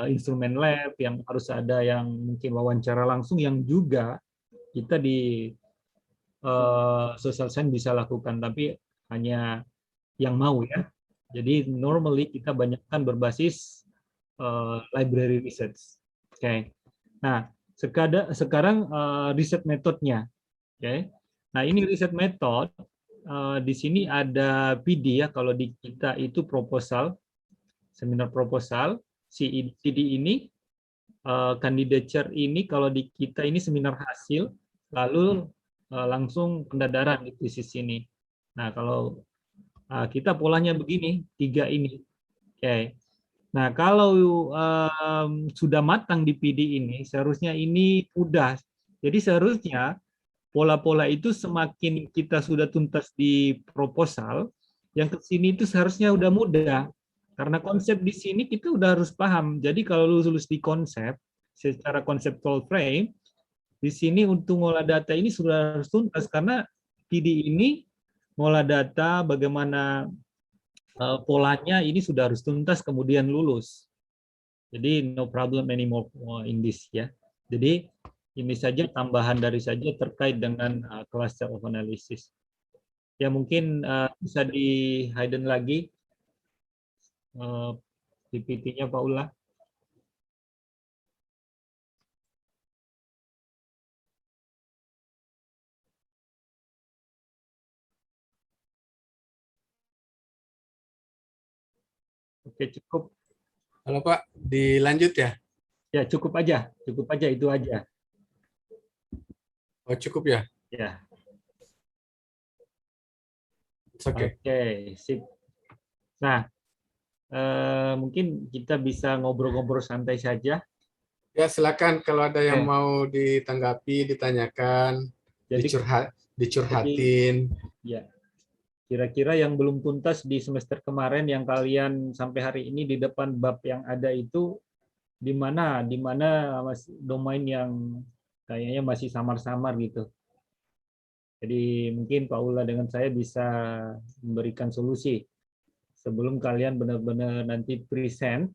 instrumen lab, yang harus ada yang mungkin wawancara langsung, yang juga kita di social science bisa lakukan, tapi hanya yang mau ya. Jadi normally kita banyakkan berbasis library research. Oke. Nah, sekarang riset metodenya. Oke. Nah, ini riset metode. Di sini ada PD ya, kalau di kita itu proposal, seminar proposal. CD ini candidature ini, kalau di kita ini seminar hasil, lalu langsung pendadaran di tesis ini. Nah, kalau kita polanya begini, 3 ini. Oke. Nah, kalau sudah matang di PD ini, seharusnya ini mudah. Jadi seharusnya pola-pola itu semakin kita sudah tuntas di proposal, yang ke sini itu seharusnya udah mudah. Karena konsep di sini kita udah harus paham. Jadi kalau lulus di konsep, secara conceptual frame, di sini untuk ngolah data ini sudah harus tuntas, karena PD ini ngolah data bagaimana polanya ini sudah harus tuntas kemudian lulus. Jadi no problem anymore in this ya. Jadi ini saja tambahan dari saja terkait dengan cluster of analysis. Ya mungkin bisa di hidden lagi PPT-nya Pak Ula. Oke, cukup. Halo Pak, dilanjut ya? Ya, cukup aja itu aja. Oh, cukup ya? Ya. Oke. Oke, sip. Nah, mungkin kita bisa ngobrol-ngobrol santai saja. Ya, silakan kalau ada yang Oke. mau ditanggapi, ditanyakan, Jadi, dicurhatin. ya, kira-kira yang belum tuntas di semester kemarin yang kalian sampai hari ini di depan bab yang ada itu di mana domain yang kayaknya masih samar-samar gitu. Jadi mungkin Pak Ula dengan saya bisa memberikan solusi sebelum kalian benar-benar nanti present.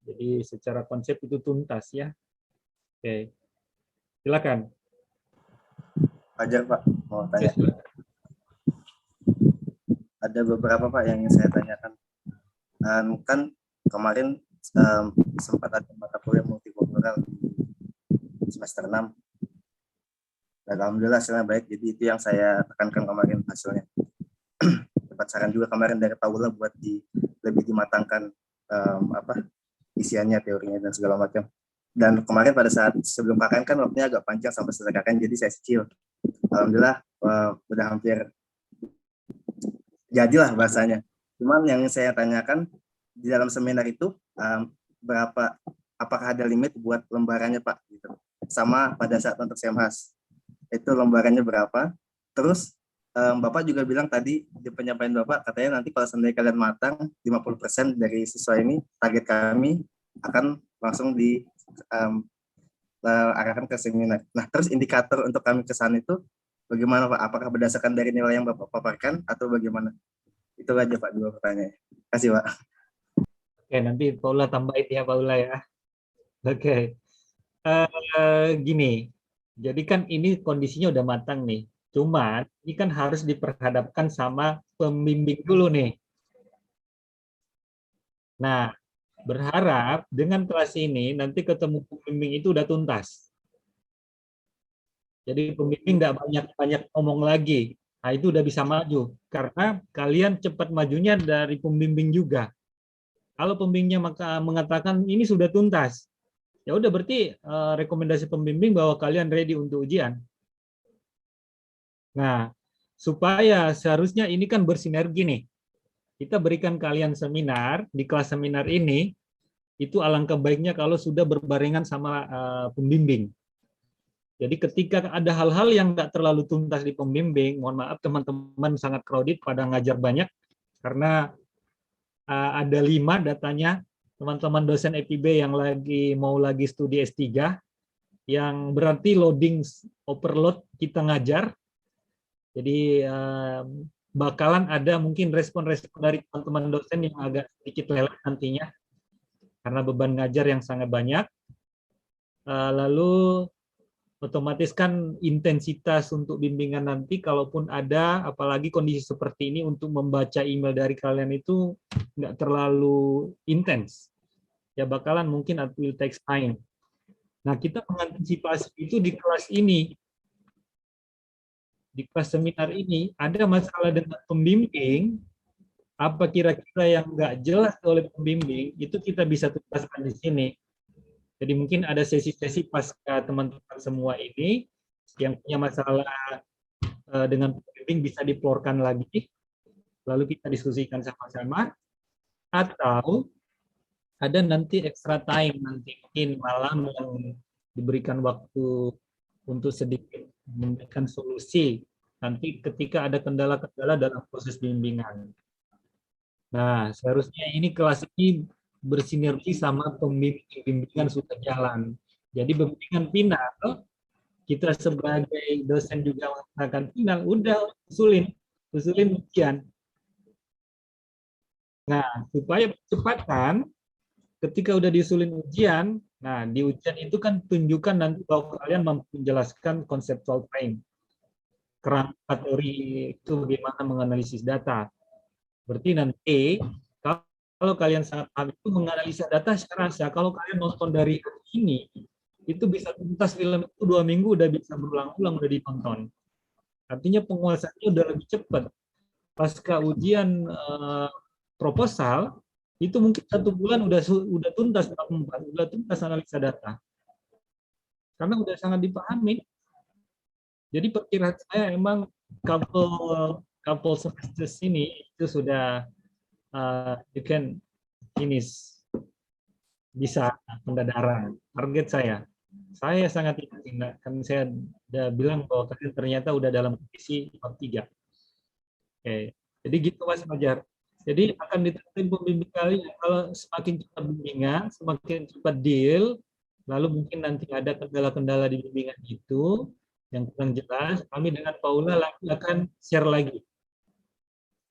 Jadi secara konsep itu tuntas ya. Oke, silakan. Pajar Pak, mau Oke, tanya. silakan. Ada beberapa Pak yang ingin saya tanyakan. Kan kemarin sempat ada mata kuliah multikultural di semester 6. Dan alhamdulillah hasilnya baik, jadi itu yang saya tekankan kemarin hasilnya. Dapat saran juga kemarin dari Pak Ula buat lebih dimatangkan isiannya, teorinya dan segala macam. Dan kemarin pada saat sebelum KKN kan waktunya agak panjang sampai selesai KKN, jadi saya skill. Alhamdulillah udah hampir jadilah bahasanya. Cuman yang saya tanyakan di dalam seminar itu apakah ada limit buat lembarannya Pak? Gitu. Sama pada saat untuk SEMHAS itu lembarannya berapa? Terus Bapak juga bilang tadi di penyampaian Bapak katanya nanti kalau seandainya kalian matang 50% dari siswa ini target kami akan langsung arahkan ke seminar. Nah terus indikator untuk kami ke sana itu bagaimana Pak? Apakah berdasarkan dari nilai yang Bapak paparkan atau bagaimana? Itu aja Pak, 2 pertanyaan. Terima kasih Pak. Oke, nanti Pak Ula tambahin ya Pak Ula ya. Oke. Gini, jadi kan ini kondisinya udah matang nih. Cuman ini kan harus diperhadapkan sama pembimbing dulu nih. Nah, berharap dengan kelas ini nanti ketemu pembimbing itu udah tuntas. Jadi pembimbing nggak banyak ngomong lagi. Nah, itu udah bisa maju karena kalian cepat majunya dari pembimbing juga. Kalau pembimbingnya mengatakan ini sudah tuntas, ya udah berarti rekomendasi pembimbing bahwa kalian ready untuk ujian. Nah, supaya seharusnya ini kan bersinergi nih. Kita berikan kalian seminar, di kelas seminar ini, itu alangkah baiknya kalau sudah berbarengan sama pembimbing. Jadi ketika ada hal-hal yang nggak terlalu tuntas di pembimbing, mohon maaf teman-teman sangat crowded pada ngajar banyak, karena ada 5 datanya, teman-teman dosen EPB yang mau lagi studi S3, yang berarti loading overload kita ngajar. Jadi bakalan ada mungkin respon-respon dari teman-teman dosen yang agak sedikit lelet nantinya karena beban ngajar yang sangat banyak. Lalu otomatis kan intensitas untuk bimbingan nanti kalaupun ada, apalagi kondisi seperti ini untuk membaca email dari kalian itu nggak terlalu intens. Ya bakalan mungkin it will take time. Nah, kita mengantisipasi itu di kelas ini. Di kelas seminar ini ada masalah dengan pembimbing, apa kira-kira yang nggak jelas oleh pembimbing, itu kita bisa tuntaskan di sini. Jadi mungkin ada sesi-sesi pasca teman-teman semua ini yang punya masalah dengan pembimbing bisa dipelorkan lagi, lalu kita diskusikan sama-sama, atau ada nanti extra time, nanti mungkin malam yang diberikan waktu untuk sedikit memberikan solusi nanti ketika ada kendala-kendala dalam proses bimbingan. Nah, seharusnya ini kelas ini bersinergi sama pembimbingan sudah jalan. Jadi pembimbingan final, kita sebagai dosen juga mengatakan final, udah usulin ujian. Nah, supaya percepatan, ketika udah diusulin ujian, nah di ujian itu kan tunjukkan nanti bahwa kalian mampu menjelaskan conceptual frame. Kerangka teori itu bagaimana menganalisis data. Berarti nanti kalau kalian sangat paham itu menganalisa data, saya rasa kalau kalian nonton dari hari ini, itu bisa tuntas film itu 2 minggu udah bisa berulang-ulang udah ditonton. Artinya penguasaannya udah lebih cepat. Pasca ujian proposal, itu mungkin 1 bulan udah tuntas, udah tuntas analisa data. Karena udah sangat dipahami. Jadi perkiraan saya emang couple semesters ini itu sudah you can finish, bisa pendadaran. Target saya sangat yakin, kan saya udah bilang bahwa kalian ternyata udah dalam kondisi bab 3. Oke, jadi gitu Mas Fajar. Jadi akan diterapkan pembimbing kalian kalau semakin cepat bimbingan, semakin cepat deal, lalu mungkin nanti ada kendala-kendala di bimbingan itu yang kurang jelas, kami dengan Paula akan share lagi.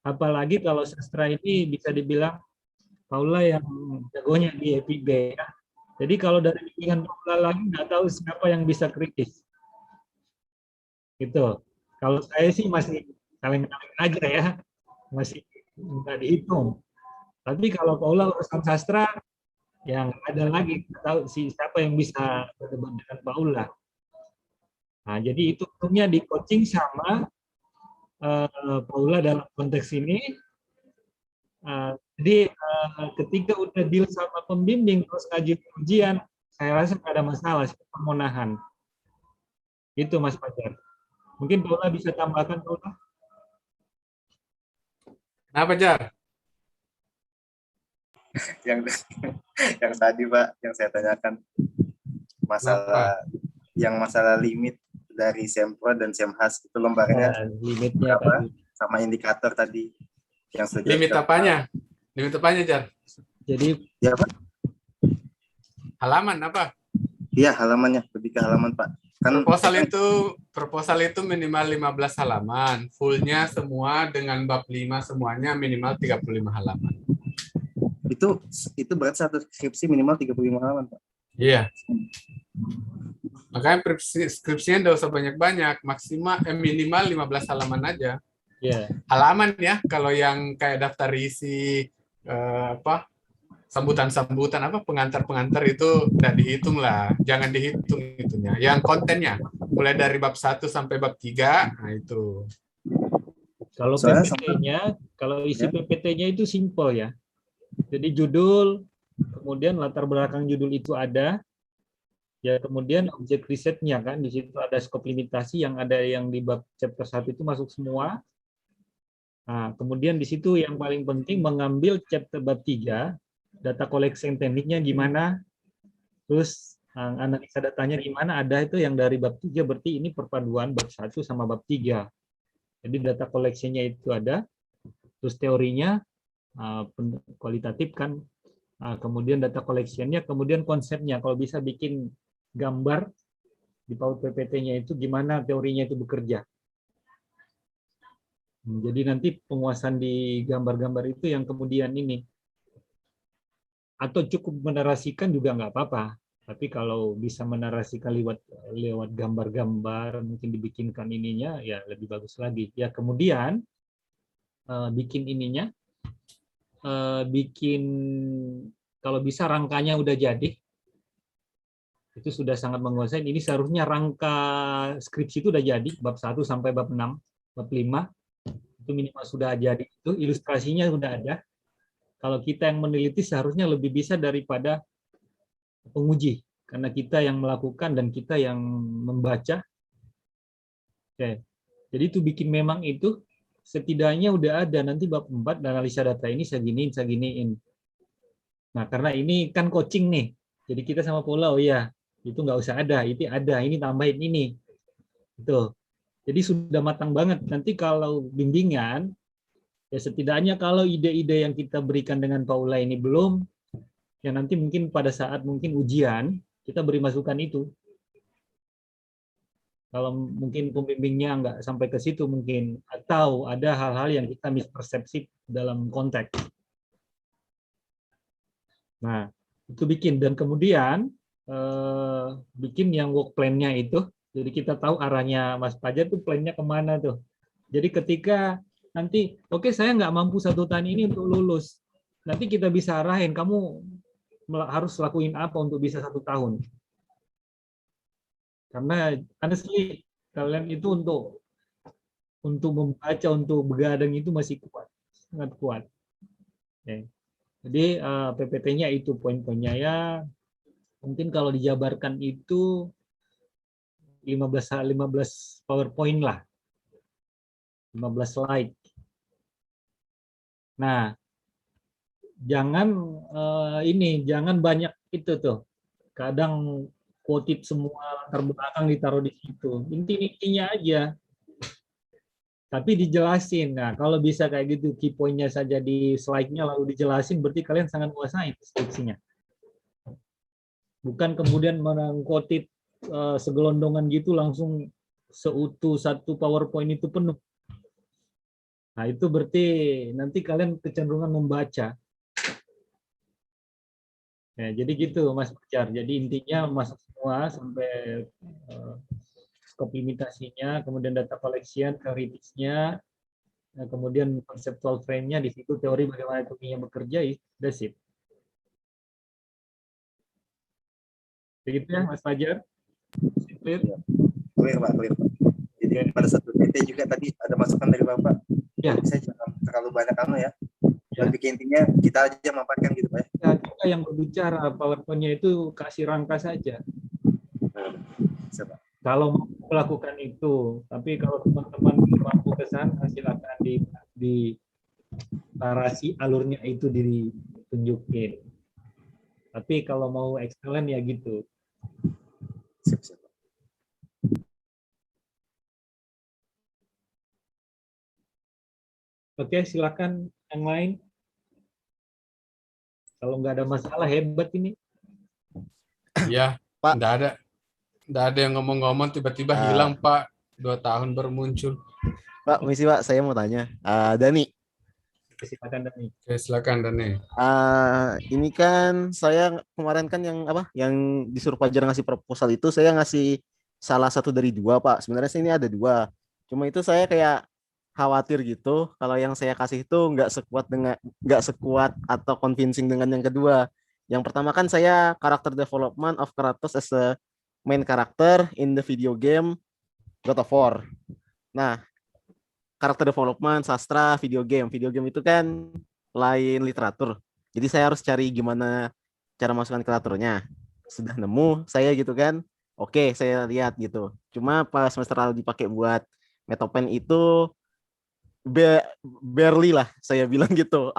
Apalagi kalau sastra ini bisa dibilang Paula yang jagonya di EPB. Ya. Jadi kalau dari bimbingan Paula lagi nggak tahu siapa yang bisa kritis. Gitu. Kalau saya sih masih kaleng-kaleng aja ya, masih nggak dihitung. Tapi kalau Paula urusan sastra, yang ada lagi tahu siapa yang bisa berdebat dengan Paula. Nah, jadi itu tentunya di coaching sama Paula dalam konteks ini. Jadi ketika udah deal sama pembimbing terus ngaji ujian, saya rasa nggak ada masalah, siapa mau nahan. Itu Mas Fajar. Mungkin Paula bisa tambahkan, Paula. Kenapa, Jar? yang tadi Pak, yang saya tanyakan masalah limit dari Sempro dan Semhas itu lembarnya limitnya berapa? Sama indikator tadi yang sudah. Limit apanya? Limit apanya, Jar? Jadi ya Pak. Halaman apa? Iya, halamannya lebih ke halaman Pak. Kan proposal itu minimal 15 halaman, fullnya semua dengan bab 5 semuanya minimal 35 halaman. Itu berat satu skripsi minimal 35 halaman Pak. Iya. Makanya skripsinya nggak usah banyak-banyak, minimal 15 halaman aja. Yeah. Halaman ya, kalau yang kayak daftar isi sambutan-sambutan apa pengantar-pengantar itu udah dihitung lah, jangan dihitung itunya. Yang kontennya mulai dari bab 1 sampai bab 3, nah itu. Kalau Soalnya PPT-nya, kalau isi Ya. PPT-nya itu simpel ya. Jadi judul, kemudian latar belakang judul itu ada, ya kemudian objek risetnya kan, di situ ada skop limitasi yang ada yang di bab chapter 1 itu masuk semua. Nah, kemudian di situ yang paling penting mengambil chapter bab 3, data collection tekniknya gimana, terus analisa datanya gimana, ada itu yang dari bab 3, berarti ini perpaduan bab 1 sama bab 3. Jadi data collection-nya itu ada, terus teorinya kualitatif kan, kemudian data collection-nya, kemudian konsepnya, kalau bisa bikin gambar di Power PPT-nya itu gimana teorinya itu bekerja. Jadi nanti penguasaan di gambar-gambar itu yang kemudian ini, atau cukup menarasikan juga nggak apa-apa. Tapi kalau bisa menarasikan lewat gambar-gambar, mungkin dibikinkan ininya, ya lebih bagus lagi. Ya kemudian bikin ininya, bikin kalau bisa rangkanya udah jadi, itu sudah sangat menguasai. Ini seharusnya rangka skripsi itu udah jadi, bab 1 sampai bab 6, bab 5, itu minimal sudah jadi, itu ilustrasinya sudah ada. Kalau kita yang meneliti seharusnya lebih bisa daripada penguji, karena kita yang melakukan dan kita yang membaca. Oke. Jadi itu bikin memang itu setidaknya udah ada nanti bab 4 analisa data ini saya giniin. Nah, karena ini kan coaching nih. Jadi kita sama Paula, oh ya, itu nggak usah ada, itu ada, ini tambahin ini. Itu. Jadi sudah matang banget. Nanti kalau bimbingan, ya setidaknya kalau ide-ide yang kita berikan dengan Paula ini belum, ya nanti mungkin pada saat mungkin ujian, kita beri masukan itu. Kalau mungkin pembimbingnya nggak sampai ke situ mungkin, atau ada hal-hal yang kita mispersepsi dalam konteks. Nah, itu bikin. Dan kemudian bikin yang work plan-nya itu, jadi kita tahu arahnya Mas Fajar tuh plan-nya kemana tuh. Jadi ketika nanti, oke, saya nggak mampu 1 tahun ini untuk lulus, nanti kita bisa arahin, kamu harus lakuin apa untuk bisa 1 tahun. Karena honestly, kalian itu untuk membaca, untuk begadang itu masih kuat, sangat kuat. Oke. Jadi PPT-nya itu poin-poinnya ya, mungkin kalau dijabarkan itu 15 PowerPoint lah. 15 slide. Nah, jangan jangan banyak itu tuh. Kadang quoted semua terbelakang ditaruh di situ. Inti-intinya aja. Tapi dijelasin. Nah, kalau bisa kayak gitu, key point-nya saja di slide-nya lalu dijelasin, berarti kalian sangat menguasai deskripsinya. Bukan kemudian mengquoted segelondongan gitu langsung seutuh 1 PowerPoint itu penuh. Nah, itu berarti nanti kalian kecenderungan membaca. Ya, jadi gitu Mas Fajar. Jadi intinya masuk semua sampai skop limitasinya, kemudian data collection, kritisnya, kemudian conceptual frame-nya, di situ teori bagaimana tekniknya bekerja, that's it. Begitu ya Mas Fajar? Clear? Clear Pak. Jadi pada saat PT juga tadi ada masukan dari Bapak. Ya. Saya jangan terlalu banyak ya. Lebih intinya kita aja memaparkan gitu Pak. Ya, kita yang berbicara, PowerPoint-nya itu kasih rangka saja. Bisa, Pak. Kalau mau melakukan itu, tapi kalau teman-teman belum mampu ke sana, silakan di narasi alurnya itu ditunjukin. Tapi kalau mau excellent ya gitu. Siap. Oke, silakan yang lain. Kalau nggak ada masalah, hebat ini. Ya, Pak. Nggak ada yang ngomong-ngomong tiba-tiba hilang Pak. 2 tahun baru muncul. Pak, misi Pak, saya mau tanya. Dani. Silakan Dani. Oke, silakan Dani. Ini kan saya kemarin kan yang disuruh Fajar ngasih proposal itu saya ngasih salah satu dari 2 Pak. Sebenarnya sih ini ada 2. Cuma itu saya kayak khawatir gitu kalau yang saya kasih itu nggak sekuat atau convincing dengan yang kedua. Yang pertama kan saya karakter development of Kratos as a main character in the video game God of War. Nah, karakter development, sastra, video game. Video game itu kan lain literatur. Jadi saya harus cari gimana cara masukkan literaturnya. Sudah nemu saya gitu kan. Oke, saya lihat gitu. Cuma pas semester lalu dipakai buat Metopen itu barely lah saya bilang gitu.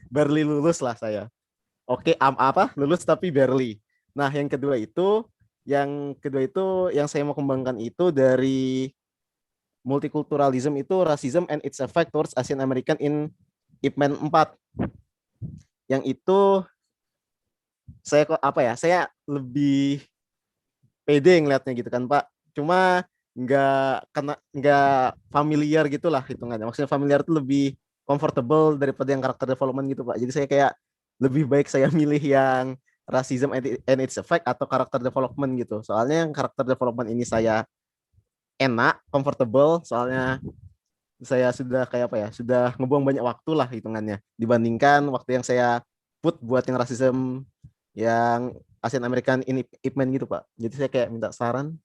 Barely lulus lah saya. Oke, lulus tapi barely. Nah, yang kedua itu yang saya mau kembangkan itu dari multiculturalism itu racism and its effect towards Asian American in Ip Man 4. Yang itu saya lebih pede ngeliatnya gitu kan Pak. Cuma nggak familiar gitulah hitungannya. Maksudnya familiar itu lebih comfortable daripada yang karakter development gitu Pak. Jadi saya kayak lebih baik saya milih yang racism and its effect atau karakter development gitu. Soalnya yang karakter development ini saya enak, comfortable, soalnya saya sudah sudah ngebuang banyak waktu lah hitungannya dibandingkan waktu yang saya put buat yang racism yang Asian American in Ip Man gitu Pak. Jadi saya kayak minta saran,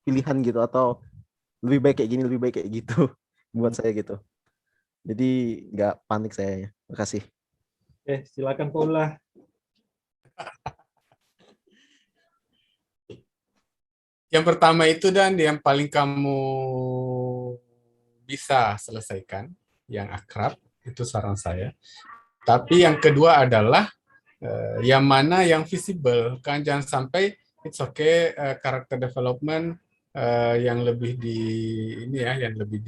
pilihan gitu atau lebih baik kayak gini, lebih baik kayak gitu buat saya gitu. Jadi nggak panik saya. Terima kasih. Silakan Paula. Yang pertama itu dan yang paling kamu bisa selesaikan, yang akrab, itu saran saya. Tapi yang kedua adalah yang mana yang visible, kan jangan sampai it's okay karakter development yang lebih yang lebih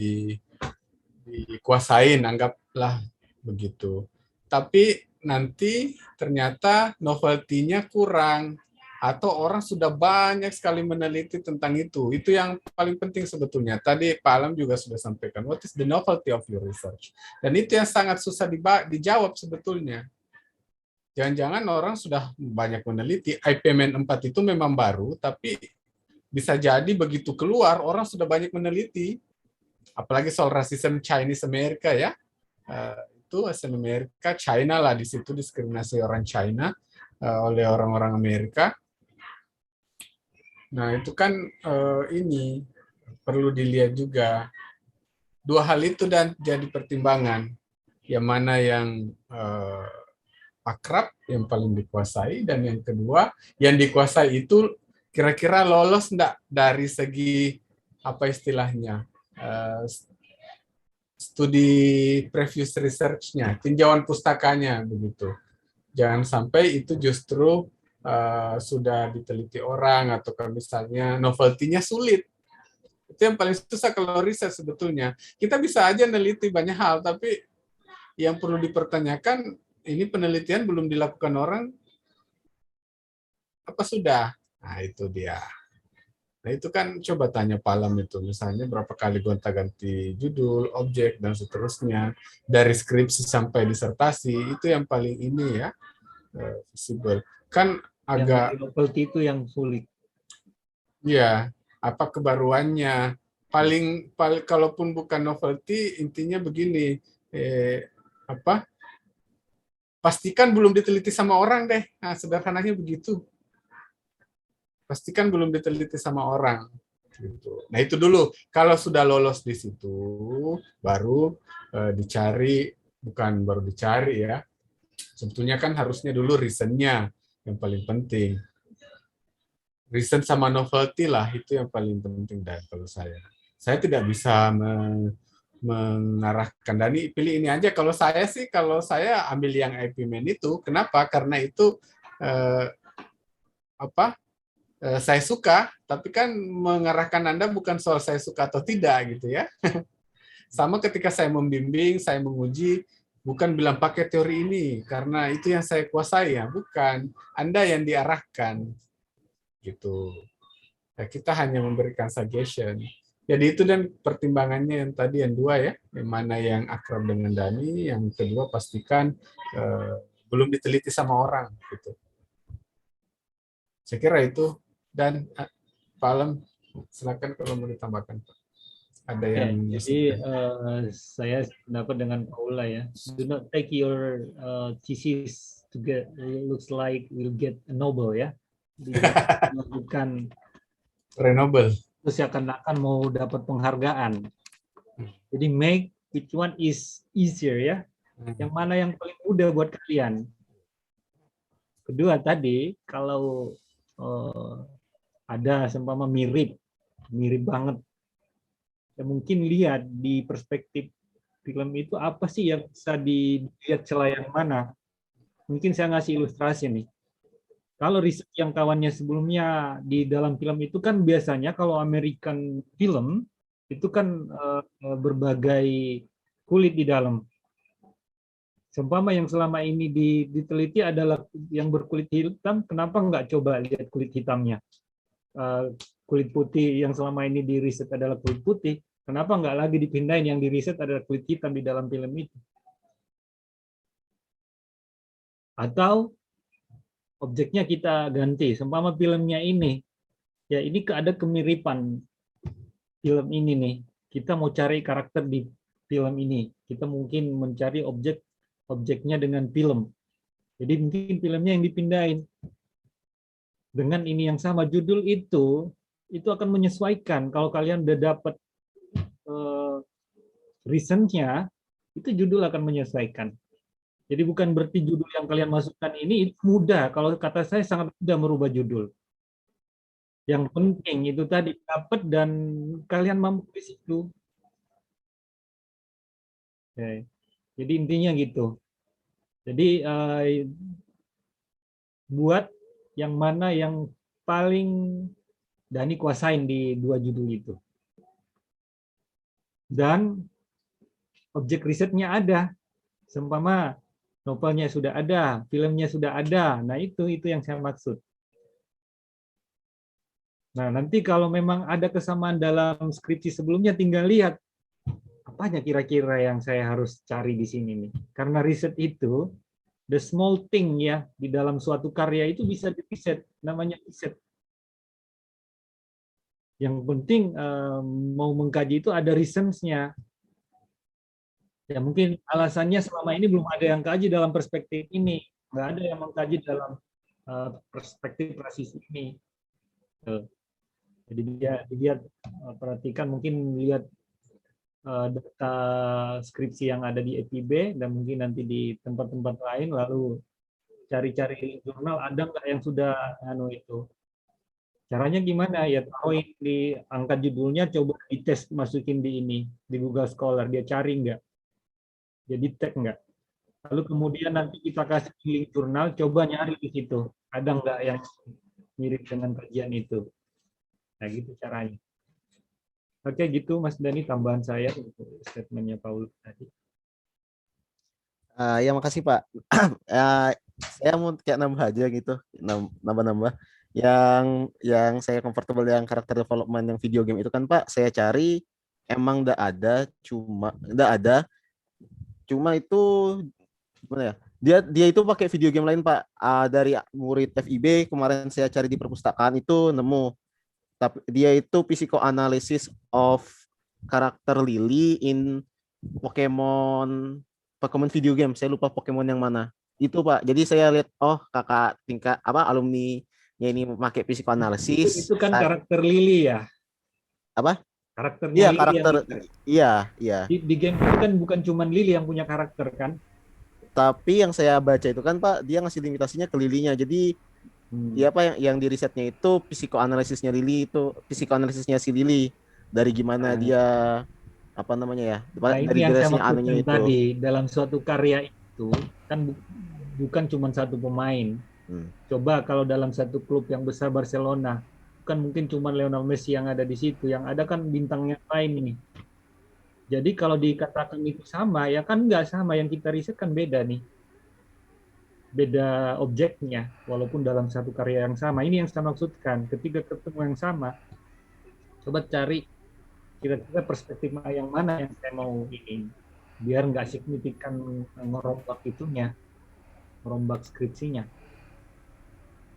dikuasain, anggaplah begitu. Tapi nanti ternyata novelty-nya kurang atau orang sudah banyak sekali meneliti tentang itu. Itu yang paling penting sebetulnya. Tadi Pak Alam juga sudah sampaikan, what is the novelty of your research? Dan itu yang sangat susah dijawab sebetulnya. Jangan-jangan orang sudah banyak meneliti. IPMN 4 itu memang baru, tapi bisa jadi begitu keluar, orang sudah banyak meneliti. Apalagi soal rasisme Chinese America ya. Itu Asian America, China lah di situ, diskriminasi orang China oleh orang-orang Amerika. Nah, itu kan ini perlu dilihat juga. Dua hal itu dan jadi pertimbangan. Yang mana yang akrab, yang paling dikuasai, dan yang kedua, yang dikuasai itu kira-kira lolos enggak dari segi apa istilahnya? Studi previous research-nya, tinjauan pustakanya begitu. Jangan sampai itu justru sudah diteliti orang atau misalnya novelty-nya sulit. Itu yang paling susah kalau riset sebetulnya. Kita bisa aja neliti banyak hal, tapi yang perlu dipertanyakan, ini penelitian belum dilakukan orang, apa sudah? Nah, itu dia. Nah, itu kan coba tanya Pak Alam itu, misalnya berapa kali gonta-ganti judul, objek, dan seterusnya. Dari skripsi sampai disertasi, itu yang paling ini ya, visible. Kan agak novelty itu yang sulit. ya, apa kebaruannya? Paling kalaupun bukan novelty, intinya begini, pastikan belum diteliti sama orang deh. Nah, sederhananya begitu. Pastikan belum diteliti sama orang. Gitu. Nah, itu dulu. Kalau sudah lolos di situ, baru dicari, bukan baru dicari ya. Sebetulnya kan harusnya dulu reason-nya yang paling penting. Reason sama novelty lah, itu yang paling penting dari kalau saya. Saya tidak bisa mengarahkan Dani, pilih ini aja. Kalau saya ambil yang IPMN itu. Kenapa? Karena itu saya suka, tapi kan mengarahkan Anda bukan soal saya suka atau tidak gitu ya. Sama ketika saya membimbing, saya menguji, bukan bilang pakai teori ini karena itu yang saya kuasai ya, bukan. Anda yang diarahkan gitu. Nah, kita hanya memberikan suggestion. Jadi itu dan pertimbangannya yang tadi yang dua ya, yang mana yang akrab dengan Dani, yang kedua pastikan belum diteliti sama orang gitu. Saya kira itu. Dan Pak Alam, silakan kalau mau ditambahkan. ada Oke, yang jadi saya sependapat dengan Paula ya. Do not take your thesis to get looks like will get a Nobel ya. Bukan renewable. terus akan mau dapat penghargaan. Jadi make which one is easier ya. Yang mana yang paling mudah buat kalian. Kedua tadi kalau ada seumpama mirip banget. Ya mungkin lihat di perspektif film itu apa sih yang bisa dilihat celah yang mana. Mungkin saya ngasih ilustrasi nih. Kalau riset yang kawannya sebelumnya di dalam film itu kan biasanya kalau American film itu kan berbagai kulit di dalam. Seumpama yang selama ini diteliti adalah yang berkulit hitam, kenapa nggak coba lihat kulit hitamnya? Kulit putih yang selama ini di riset adalah kulit putih, kenapa nggak lagi dipindahin yang di riset adalah kulit hitam di dalam film itu? Atau objeknya kita ganti, seumpama filmnya ini, ya ini ada kemiripan film ini nih. Kita mau cari karakter di film ini, kita mungkin mencari objeknya dengan film. Jadi mungkin filmnya yang dipindahin. Dengan ini yang sama judul itu akan menyesuaikan. Kalau kalian udah dapat reasonnya, itu judul akan menyesuaikan. Jadi bukan berarti judul yang kalian masukkan ini itu mudah. Kalau kata saya sangat mudah merubah judul. Yang penting itu tadi dapat dan kalian mampu di situ. Oke. Jadi intinya gitu. Jadi buat yang mana yang paling Dani kuasain di dua judul itu. Dan objek risetnya ada. Seumpama novelnya sudah ada, filmnya sudah ada. Nah, itu yang saya maksud. Nah, nanti kalau memang ada kesamaan dalam skripsi sebelumnya, tinggal lihat apanya kira-kira yang saya harus cari di sini nih. Karena riset itu, the small thing ya, di dalam suatu karya itu bisa di-riset, namanya riset. Yang penting mau mengkaji itu ada reasons-nya. Ya mungkin alasannya selama ini belum ada yang kaji dalam perspektif ini, nggak ada yang mengkaji dalam perspektif rasis ini. Jadi dia perhatikan, mungkin lihat data skripsi yang ada di FIB dan mungkin nanti di tempat-tempat lain, lalu cari-cari jurnal ada nggak yang sudah itu. Caranya gimana? Ya taruhin di angkat judulnya, coba dites masukin di ini di Google Scholar, dia cari nggak, jadi tag nggak. Lalu kemudian nanti kita kasih link jurnal, coba nyari di situ, ada nggak yang mirip dengan kajian itu. Nah gitu caranya. Oke gitu Mas Dani, tambahan saya untuk statementnya Paul tadi. Ya makasih Pak. Saya mau kayak nambah aja gitu, nambah yang saya comfortable yang karakter development yang video game itu kan Pak, saya cari emang udah ada, cuma itu gimana ya? Dia itu pakai video game lain Pak. Dari murid FIB kemarin saya cari di perpustakaan itu nemu. Tapi dia itu psychoanalysis of karakter Lily in Pokemon video game. Saya lupa Pokemon yang mana. Itu Pak. Jadi saya lihat kakak tingkat alumni ini memakai psikoanalisis. Itu kan karakter Lily ya. Apa? Karakternya Iya, Lily karakter. Iya. Di game itu kan bukan cuma Lily yang punya karakter kan. Tapi yang saya baca itu kan Pak, dia ngasih limitasinya ke Lily-nya. Jadi dia apa yang di risetnya itu psikoanalisisnya Lily, itu psikoanalisisnya si Lily dari gimana dia apa namanya ya, dari jelasnya anunya itu. Tadi dalam suatu karya itu kan bukan cuma satu pemain. Coba kalau dalam satu klub yang besar Barcelona, kan mungkin cuma Lionel Messi yang ada di situ, yang ada kan bintangnya lain ini. Jadi kalau dikatakan itu sama, ya kan nggak sama, yang kita riset kan beda nih. Beda objeknya, walaupun dalam satu karya yang sama. Ini yang saya maksudkan, ketika ketemu yang sama, coba cari kira-kira perspektif yang mana yang saya mau ini, biar nggak signifikan merombak itunya, merombak skripsinya.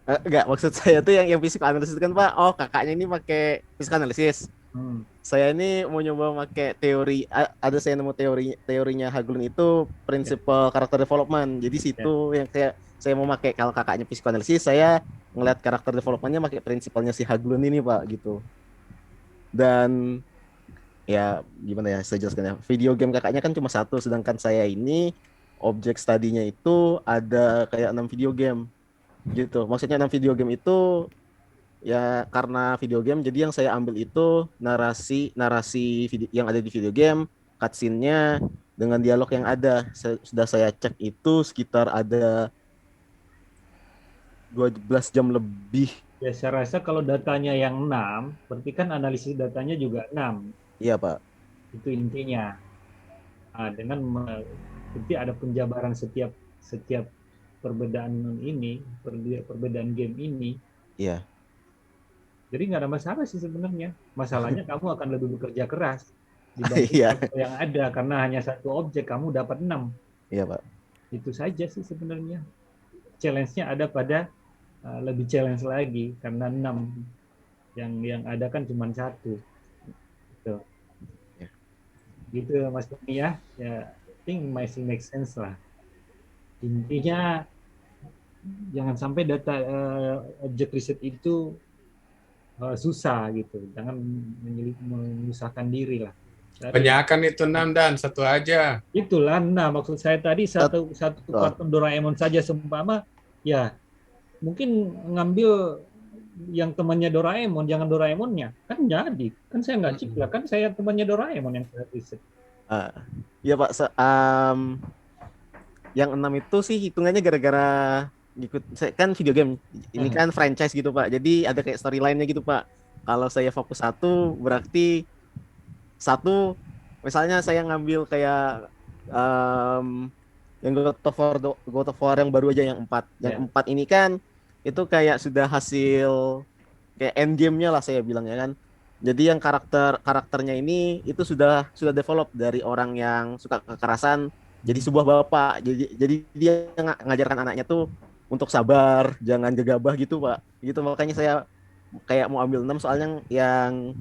Enggak, maksud saya tuh yang psikoanalisis kan Pak, kakaknya ini pakai psikoanalisis. Saya ini mau nyoba pakai teori, ada saya nemu teorinya Haglund itu prinsipal karakter development. Jadi situ yang saya mau pakai, kalau kakaknya psikoanalisis, saya ngeliat karakter developmentnya pakai prinsipalnya si Haglund ini Pak gitu. Dan ya gimana ya saya jelaskan ya, video game kakaknya kan cuma satu, sedangkan saya ini objek studinya itu ada kayak 6 video game gitu. Maksudnya 6 video game itu ya karena video game, jadi yang saya ambil itu narasi narasi yang ada di video game, cutscene-nya dengan dialog yang ada. Sudah saya cek itu sekitar ada 12 jam lebih. Ya, saya rasa kalau datanya yang 6, berarti kan analisis datanya juga 6. Iya Pak. Itu intinya. Nah, dengan berarti ada penjabaran setiap perbedaan ini, perbedaan game ini. Iya. Jadi nggak ada masalah sih sebenarnya. Masalahnya kamu akan lebih bekerja keras dibanding Iya. yang ada, karena hanya satu objek kamu dapat 6. Iya Pak. Itu saja sih sebenarnya. Challenge-nya ada pada lebih challenge lagi, karena 6 yang ada kan cuma 1. Gitu. Ya. Gitu Mas Tony ya. Ya, I think masih make sense lah. Intinya jangan sampai data objek riset itu susah gitu. Jangan menyusahkan diri lah. Kebanyakan itu 6 dan satu aja. Itulah, nah maksud saya tadi satu kartun Doraemon saja seumpama, ya mungkin ngambil yang temannya Doraemon, jangan Doraemonnya, kan jadi. Kan saya nggak ciplak, kan saya temannya Doraemon yang saya riset. Iya Pak, yang 6 itu sih hitungannya gara-gara ikut, kan video game ini kan franchise gitu Pak, jadi ada kayak storyline-nya gitu Pak. Kalau saya fokus satu, berarti satu, misalnya saya ngambil kayak yang God of War yang baru aja, yang 4. Yang 4 ini kan itu kayak sudah hasil kayak end game-nya lah saya bilangnya kan. Jadi yang karakternya ini itu sudah develop dari orang yang suka kekerasan jadi sebuah bapak. Jadi dia ngajarkan anaknya tuh untuk sabar, jangan gegabah gitu Pak. Gitu, makanya saya kayak mau ambil 6, soalnya yang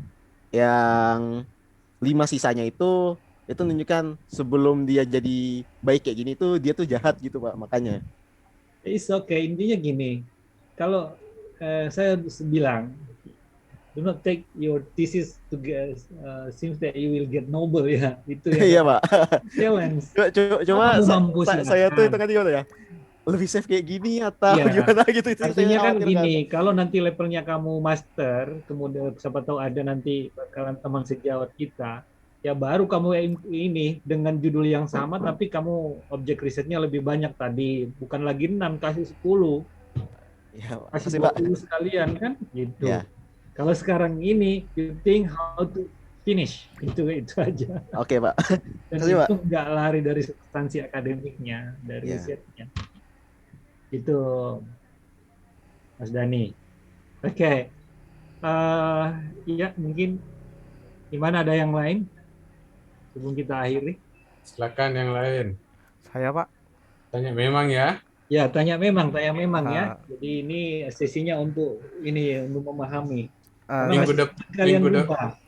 5 sisanya itu menunjukkan sebelum dia jadi baik kayak gini tuh dia tuh jahat gitu Pak, makanya. It's okay, intinya gini. Kalau saya bilang, do not take your thesis to get, seems that you will get Nobel ya. Itu ya. Iya Pak. Challenge. Cuma saya tuh itu kan gimana ya? Lebih safe kayak gini atau gimana gitu. Artinya kan gini, kalau nanti levelnya kamu master, kemudian siapa tahu ada nanti bakalan teman sejawat kita, ya baru kamu ini dengan judul yang sama tapi kamu objek risetnya lebih banyak tadi, bukan lagi 6, kasih 10. Ya, kasih 20 sekalian kan gitu. Ya. Kalau sekarang ini you think how to finish, itu aja. Oke Pak. Dan kasih, itu Pak. nggak lari dari substansi akademiknya, dari risetnya. Itu Mas Dani. Oke. Iya, mungkin gimana, ada yang lain sebelum kita akhiri? Silakan yang lain. Saya Pak. Tanya memang ya. Ya, tanya memang ya. Jadi ini sesinya untuk ini, untuk memahami.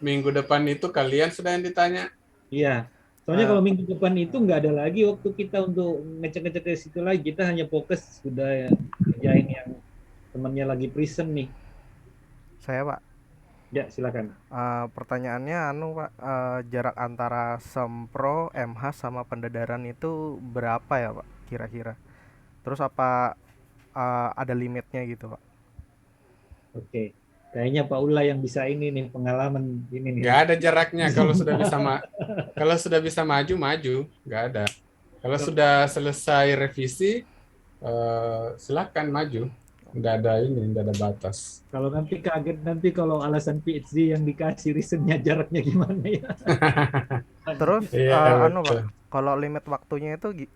Minggu depan itu kalian sudah yang ditanya. Iya. Soalnya kalau minggu depan itu nggak ada lagi waktu kita untuk ngecek-ngecek ke situ lagi. Kita hanya fokus sudah kerjain yang temannya lagi prison nih. Saya Pak. Ya, silakan. Pertanyaannya Pak, jarak antara sempro, MH sama pendadaran itu berapa ya Pak kira-kira? Terus apa ada limitnya gitu Pak? Oke. Kayaknya Pak Ula yang bisa ini nih, pengalaman ini nih. Nggak ada jaraknya. Kalau sudah bisa maju, nggak ada. Kalau sudah selesai revisi, silakan maju. Nggak ada batas. Kalau nanti kaget nanti kalau alasan PhD yang dikasih risetnya jaraknya gimana ya? Terus Pak, kalau limit waktunya itu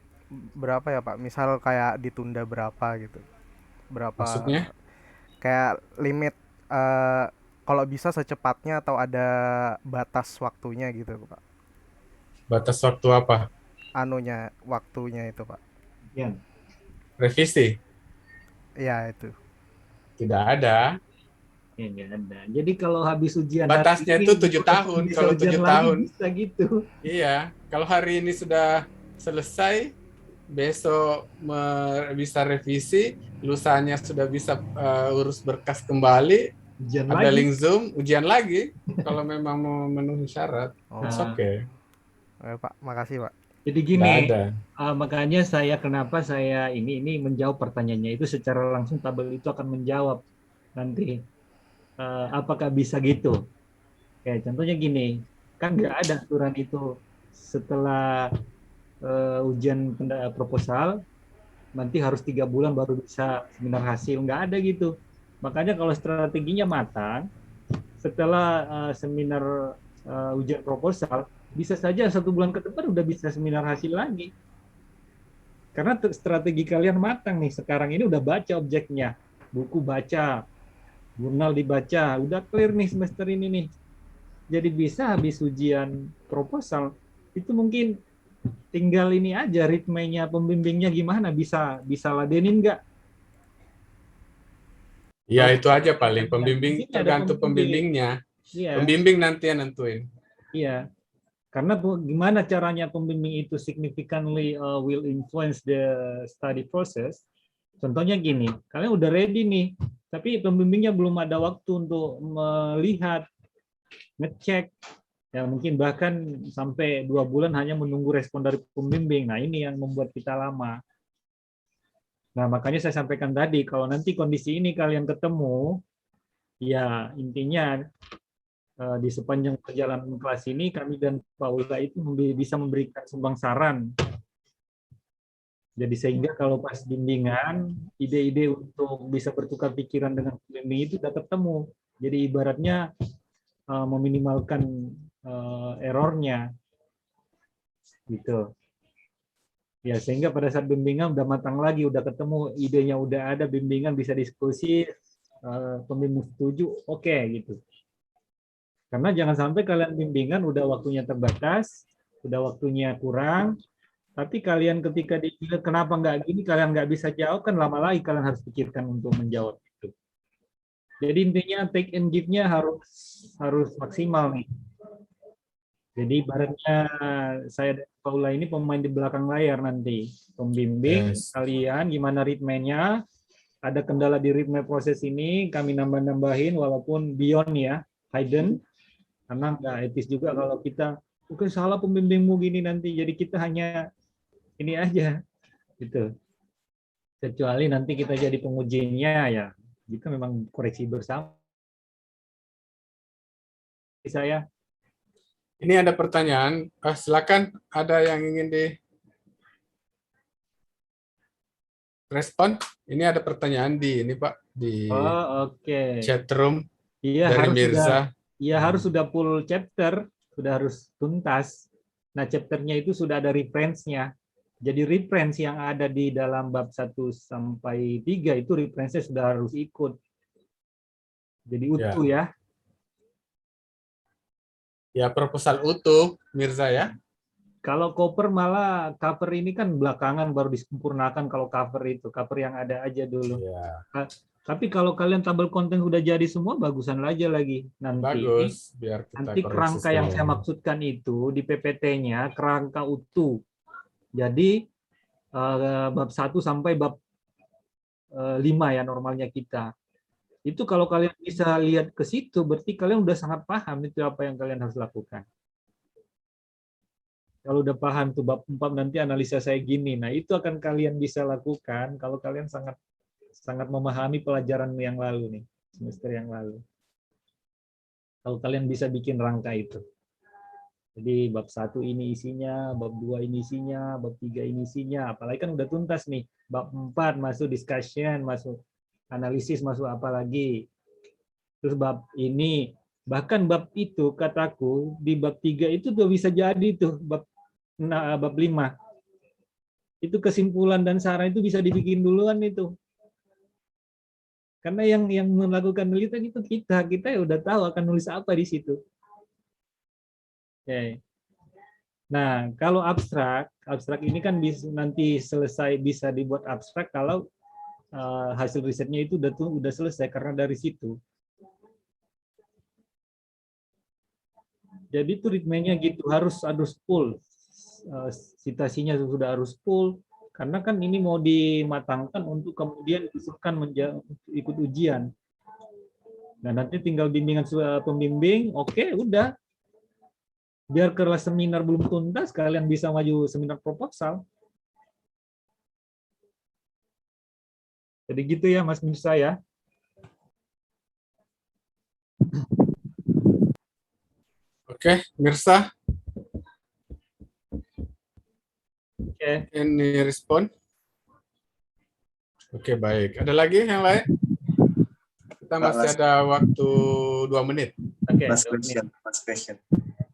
berapa ya Pak? Misal kayak ditunda berapa gitu? Berapa? Maksudnya? Kayak limit kalau bisa secepatnya atau ada batas waktunya gitu Pak? Batas waktu apa? Waktunya itu Pak. Ya. Revisi? Iya itu. Tidak ada. Ya, nggak ada. Jadi kalau habis ujian Batasnya hari itu ini, 7 tahun. bisa Kalau ujian 7 lagi, tahun, bisa gitu. iya. Kalau hari ini sudah selesai, besok bisa revisi, lusanya sudah bisa urus berkas kembali, Ujian ada lagi. link Zoom, ujian lagi. Kalau memang memenuhi syarat, it's Oh, okay. Pak, makasih Pak. Jadi Nggak gini, ada. makanya kenapa saya ini menjawab pertanyaannya itu secara langsung, tabel itu akan menjawab nanti apakah bisa gitu. Kayak contohnya gini, kan nggak ada aturan itu setelah ujian proposal nanti harus 3 bulan baru bisa seminar hasil, nggak ada gitu. Makanya kalau strateginya matang, setelah seminar ujian proposal, bisa saja 1 bulan ke depan udah bisa seminar hasil lagi. Karena strategi kalian matang nih, sekarang ini udah baca objeknya, buku baca, jurnal dibaca, udah clear nih semester ini nih. Jadi bisa habis ujian proposal, itu mungkin tinggal ini aja, ritmenya pembimbingnya gimana, bisa ladenin nggak? Ya Kalau itu aja paling. Pembimbing ada tergantung pembimbing. pembimbingnya. Iya, Pembimbing nanti yang nentuin. iya. Karena gimana caranya pembimbing itu significantly will influence the study process. Contohnya gini, kalian udah ready nih, tapi pembimbingnya belum ada waktu untuk melihat, ngecek, ya mungkin bahkan sampai 2 bulan hanya menunggu respon dari pembimbing. Nah ini yang membuat kita lama. Nah makanya saya sampaikan tadi, kalau nanti kondisi ini kalian ketemu, ya intinya di sepanjang perjalanan kelas ini kami dan Pak Ulga itu bisa memberikan sumbang saran. Jadi sehingga kalau pas bimbingan, ide-ide untuk bisa bertukar pikiran dengan pembimbing itu udah ketemu. Jadi ibaratnya meminimalkan errornya, gitu. Ya sehingga pada saat bimbingan udah matang lagi, udah ketemu, idenya udah ada, bimbingan bisa diskusi, pembimbing setuju, oke, gitu. Karena jangan sampai kalian bimbingan udah waktunya terbatas, udah waktunya kurang, tapi kalian ketika dibilang kenapa nggak gini, kalian nggak bisa jawab, kan lama lagi kalian harus pikirkan untuk menjawab itu. Jadi intinya take and give-nya harus maksimal nih. Jadi ibaratnya saya dan Paula ini pemain di belakang layar nanti. Pembimbing, kalian gimana ritmenya, ada kendala di ritme proses ini, kami nambah-nambahin walaupun beyond ya, hidden. Karena nggak etis juga kalau kita, oke salah pembimbingmu gini nanti, jadi kita hanya ini aja, gitu. Kecuali nanti kita jadi pengujinya ya, kita memang koreksi bersama. Saya. Ini ada pertanyaan. Silakan, ada yang ingin direspon? Ini ada pertanyaan di ini Pak di chat room dari Mirza. Harus sudah full chapter, sudah harus tuntas. Nah, chapternya itu sudah ada reference-nya. Jadi reference yang ada di dalam bab 1 sampai 3 itu reference-nya sudah harus ikut. Jadi utuh ya. Ya, proposal utuh, Mirza ya. Kalau cover malah cover ini kan belakangan baru disempurnakan kalau cover itu. Cover yang ada aja dulu. Ya. Tapi kalau kalian tabel konten udah jadi semua, bagusan aja lagi nanti. Bagus, biar kita nanti kerangka yang saya maksudkan itu di PPT-nya kerangka utuh. Jadi bab 1 sampai bab 5 ya normalnya kita. Itu kalau kalian bisa lihat ke situ, berarti kalian udah sangat paham itu apa yang kalian harus lakukan. Kalau udah paham tuh bab 4 nanti analisa saya gini. Nah, itu akan kalian bisa lakukan kalau kalian sangat memahami pelajaran yang lalu nih, semester yang lalu. Kalau kalian bisa bikin rangka itu. Jadi bab 1 ini isinya, bab 2 ini isinya, bab 3 ini isinya, apalagi kan udah tuntas nih. Bab 4 masuk discussion, masuk analisis, masuk apa lagi. Terus bab ini, bahkan bab itu kataku di bab 3 itu udah bisa jadi tuh bab 5. Itu kesimpulan dan saran itu bisa dibikin duluan itu. Karena yang melakukan penelitian itu kita ya udah tahu akan nulis apa di situ. Oke. Nah, kalau abstrak ini kan nanti selesai bisa dibuat abstrak kalau hasil risetnya itu udah selesai karena dari situ. Jadi itu ritmenya gitu, harus full. Citasinya sudah harus full. Karena kan ini mau dimatangkan untuk kemudian diusulkan ikut ujian. Nah, nanti tinggal bimbingan pembimbing, oke, udah. Biar kelas seminar belum tuntas, kalian bisa maju seminar proposal. Jadi gitu ya, Mas Mirsa ya. Oke, Mirsa, Oke. ini respon. Oke, baik. Ada lagi yang lain? Kita Pak, masih ada waktu 2 menit. Oke. last question.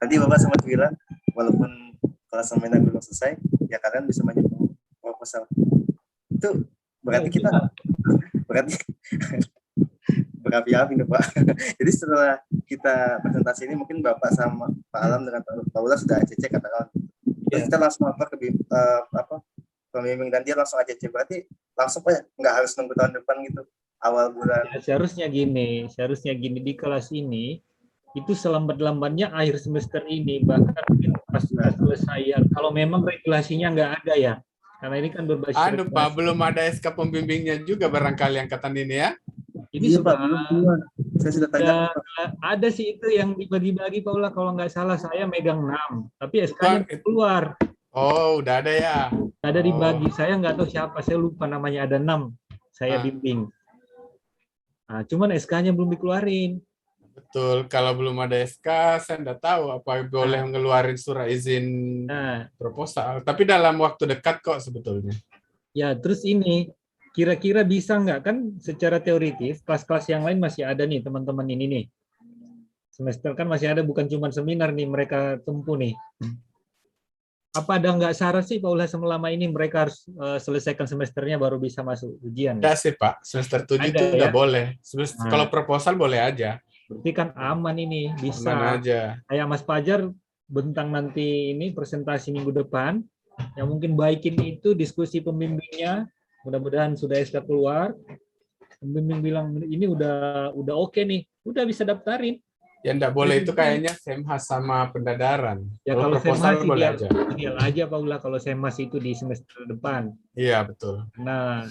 Tadi Bapak sempat bilang, walaupun kelas seminar belum selesai, ya kalian bisa maju proposal. Itu berarti kita, berarti berapi-api nih Pak. Jadi setelah kita presentasi ini, mungkin Bapak sama Pak Alam dengan Pak Ula sudah ACC katakan. Terus kita langsung pembimbing dan dia langsung ACC. Berarti langsung Pak, nggak harus nunggu tahun depan gitu, awal bulan. Ya, seharusnya gini di kelas ini itu selambat-lambatnya akhir semester ini, bahkan mungkin pas sudah selesai ya. Kalau memang regulasinya nggak ada ya, karena ini kan berbasis Pak, belum ada SK pembimbingnya juga barangkali angkatan ini ya. ini Iya, sudah Pak, belum. Saya sudah tanya. ada sih itu yang dibagi-bagi Paula, kalau nggak salah saya megang 6, tapi SK-nya keluar. Oh, udah ada ya. Ada dibagi, saya nggak tahu siapa, saya lupa namanya, ada 6 saya bimbing. Nah, cuman SK-nya belum dikeluarin. Betul, kalau belum ada SK, saya nggak tahu apa boleh ngeluarin surat izin proposal. Tapi dalam waktu dekat kok sebetulnya. Ya, terus ini, kira-kira bisa nggak, kan secara teoritis, kelas-kelas yang lain masih ada nih, teman-teman ini nih. Semester kan masih ada, bukan cuma seminar nih mereka tempuh nih. Apa ada nggak syarat sih, Pak Ulah, selama ini mereka harus selesaikan semesternya baru bisa masuk ujian? Tidak sih, Pak. Semester 7 itu udah boleh. Kalau proposal boleh aja. Berarti kan aman ini, bisa. Aman aja. Kayak Mas Fajar, bentang nanti ini presentasi minggu depan, yang mungkin baikin itu diskusi pembimbingnya, mudah-mudahan sudah SK keluar, pembimbing bilang ini udah oke nih, udah bisa daftarin. Yang enggak boleh itu kayaknya semhas sama pendadaran. Ya, kalau proposal semhas boleh aja. Ideal aja Paula kalau semhas itu di semester depan. Iya, betul. Nah,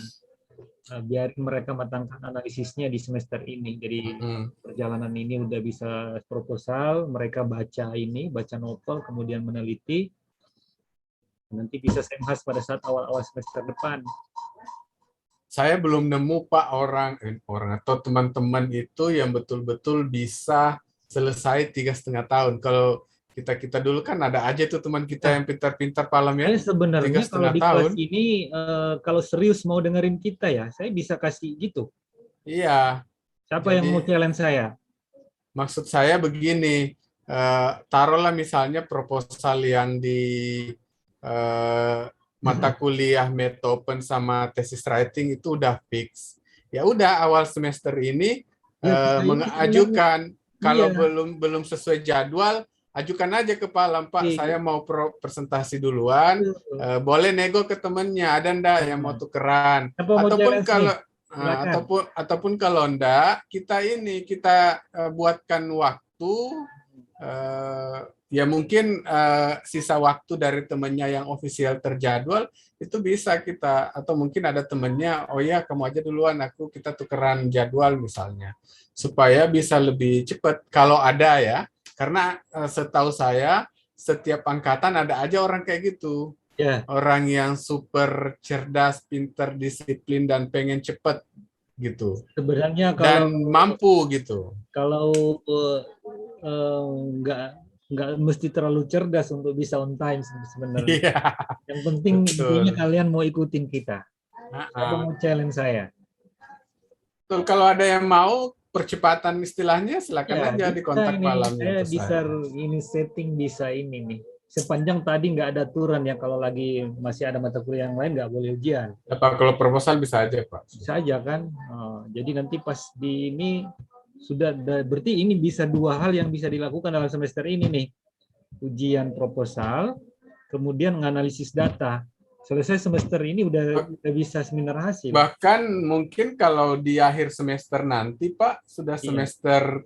biar mereka matangkan analisisnya di semester ini. Jadi perjalanan ini udah bisa proposal, mereka baca novel, kemudian meneliti, nanti bisa semhas pada saat awal-awal semester depan. Saya belum nemu Pak orang atau teman-teman itu yang betul-betul bisa selesai 3,5 tahun. Kalau kita dulu kan ada aja tuh teman kita yang pintar-pintar Palam ya. Sebenarnya kalau di kelas ini kalau serius mau dengerin kita ya, saya bisa kasih gitu. Iya. Siapa yang mau challenge saya? Maksud saya begini, taruhlah misalnya proposal yang di mata kuliah Meta Open sama thesis writing itu udah fix. Ya udah awal semester ini mengajukan. Kalau belum sesuai jadwal, ajukan aja ke Palam, Pak. Saya mau presentasi duluan. Boleh nego ke temennya, ada ndak yang mau tukeran? Ataupun kalau ndak, kita buatkan waktu. Ya mungkin sisa waktu dari temennya yang ofisial terjadwal itu bisa kita, atau mungkin ada temennya, oh ya kamu aja duluan, kita tukeran jadwal misalnya, supaya bisa lebih cepat kalau ada ya, karena setahu saya setiap angkatan ada aja orang kayak gitu, orang yang super cerdas, pinter, disiplin dan pengen cepat gitu. Sebenarnya kalau, dan mampu gitu. Kalau nggak mesti terlalu cerdas untuk bisa on time sebenarnya. Yang penting intinya kalian mau ikutin kita. Siapa mau challenge saya? Betul, kalau ada yang mau percepatan istilahnya silakan aja di kontak Palamnya. Saya bisa ini setting bisa ini nih. Sepanjang tadi nggak ada aturan ya, kalau lagi masih ada mata kuliah yang lain nggak boleh ujian. Apa kalau proposal bisa aja Pak? Bisa aja kan. Jadi nanti pas di ini sudah, berarti ini bisa 2 hal yang bisa dilakukan dalam semester ini nih. Ujian proposal, kemudian menganalisis data. Selesai semester ini udah bisa seminar hasil. Bahkan mungkin kalau di akhir semester nanti Pak, sudah semester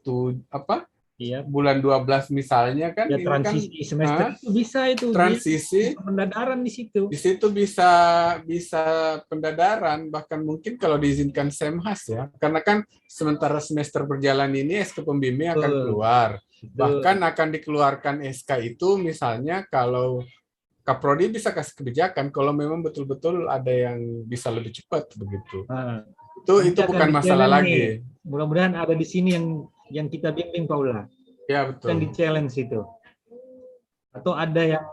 Iya. bulan 12 misalnya kan, Ya ini kan transisi semester itu bisa itu dia transisi pendadaran di situ. di situ bisa pendadaran, bahkan mungkin kalau diizinkan Semhas ya, karena kan sementara semester berjalan ini SK pembimbing akan Betul. keluar, Betul. bahkan akan dikeluarkan SK itu misalnya kalau Kaprodi bisa kasih kebijakan kalau memang betul-betul ada yang bisa lebih cepat begitu. Nah, Itu nanti akan bukan masalah di-challenge nih. lagi. Mudah-mudahan ada di sini yang kita bimbing, Paula. Ya Yang betul. di-challenge itu. Atau ada yang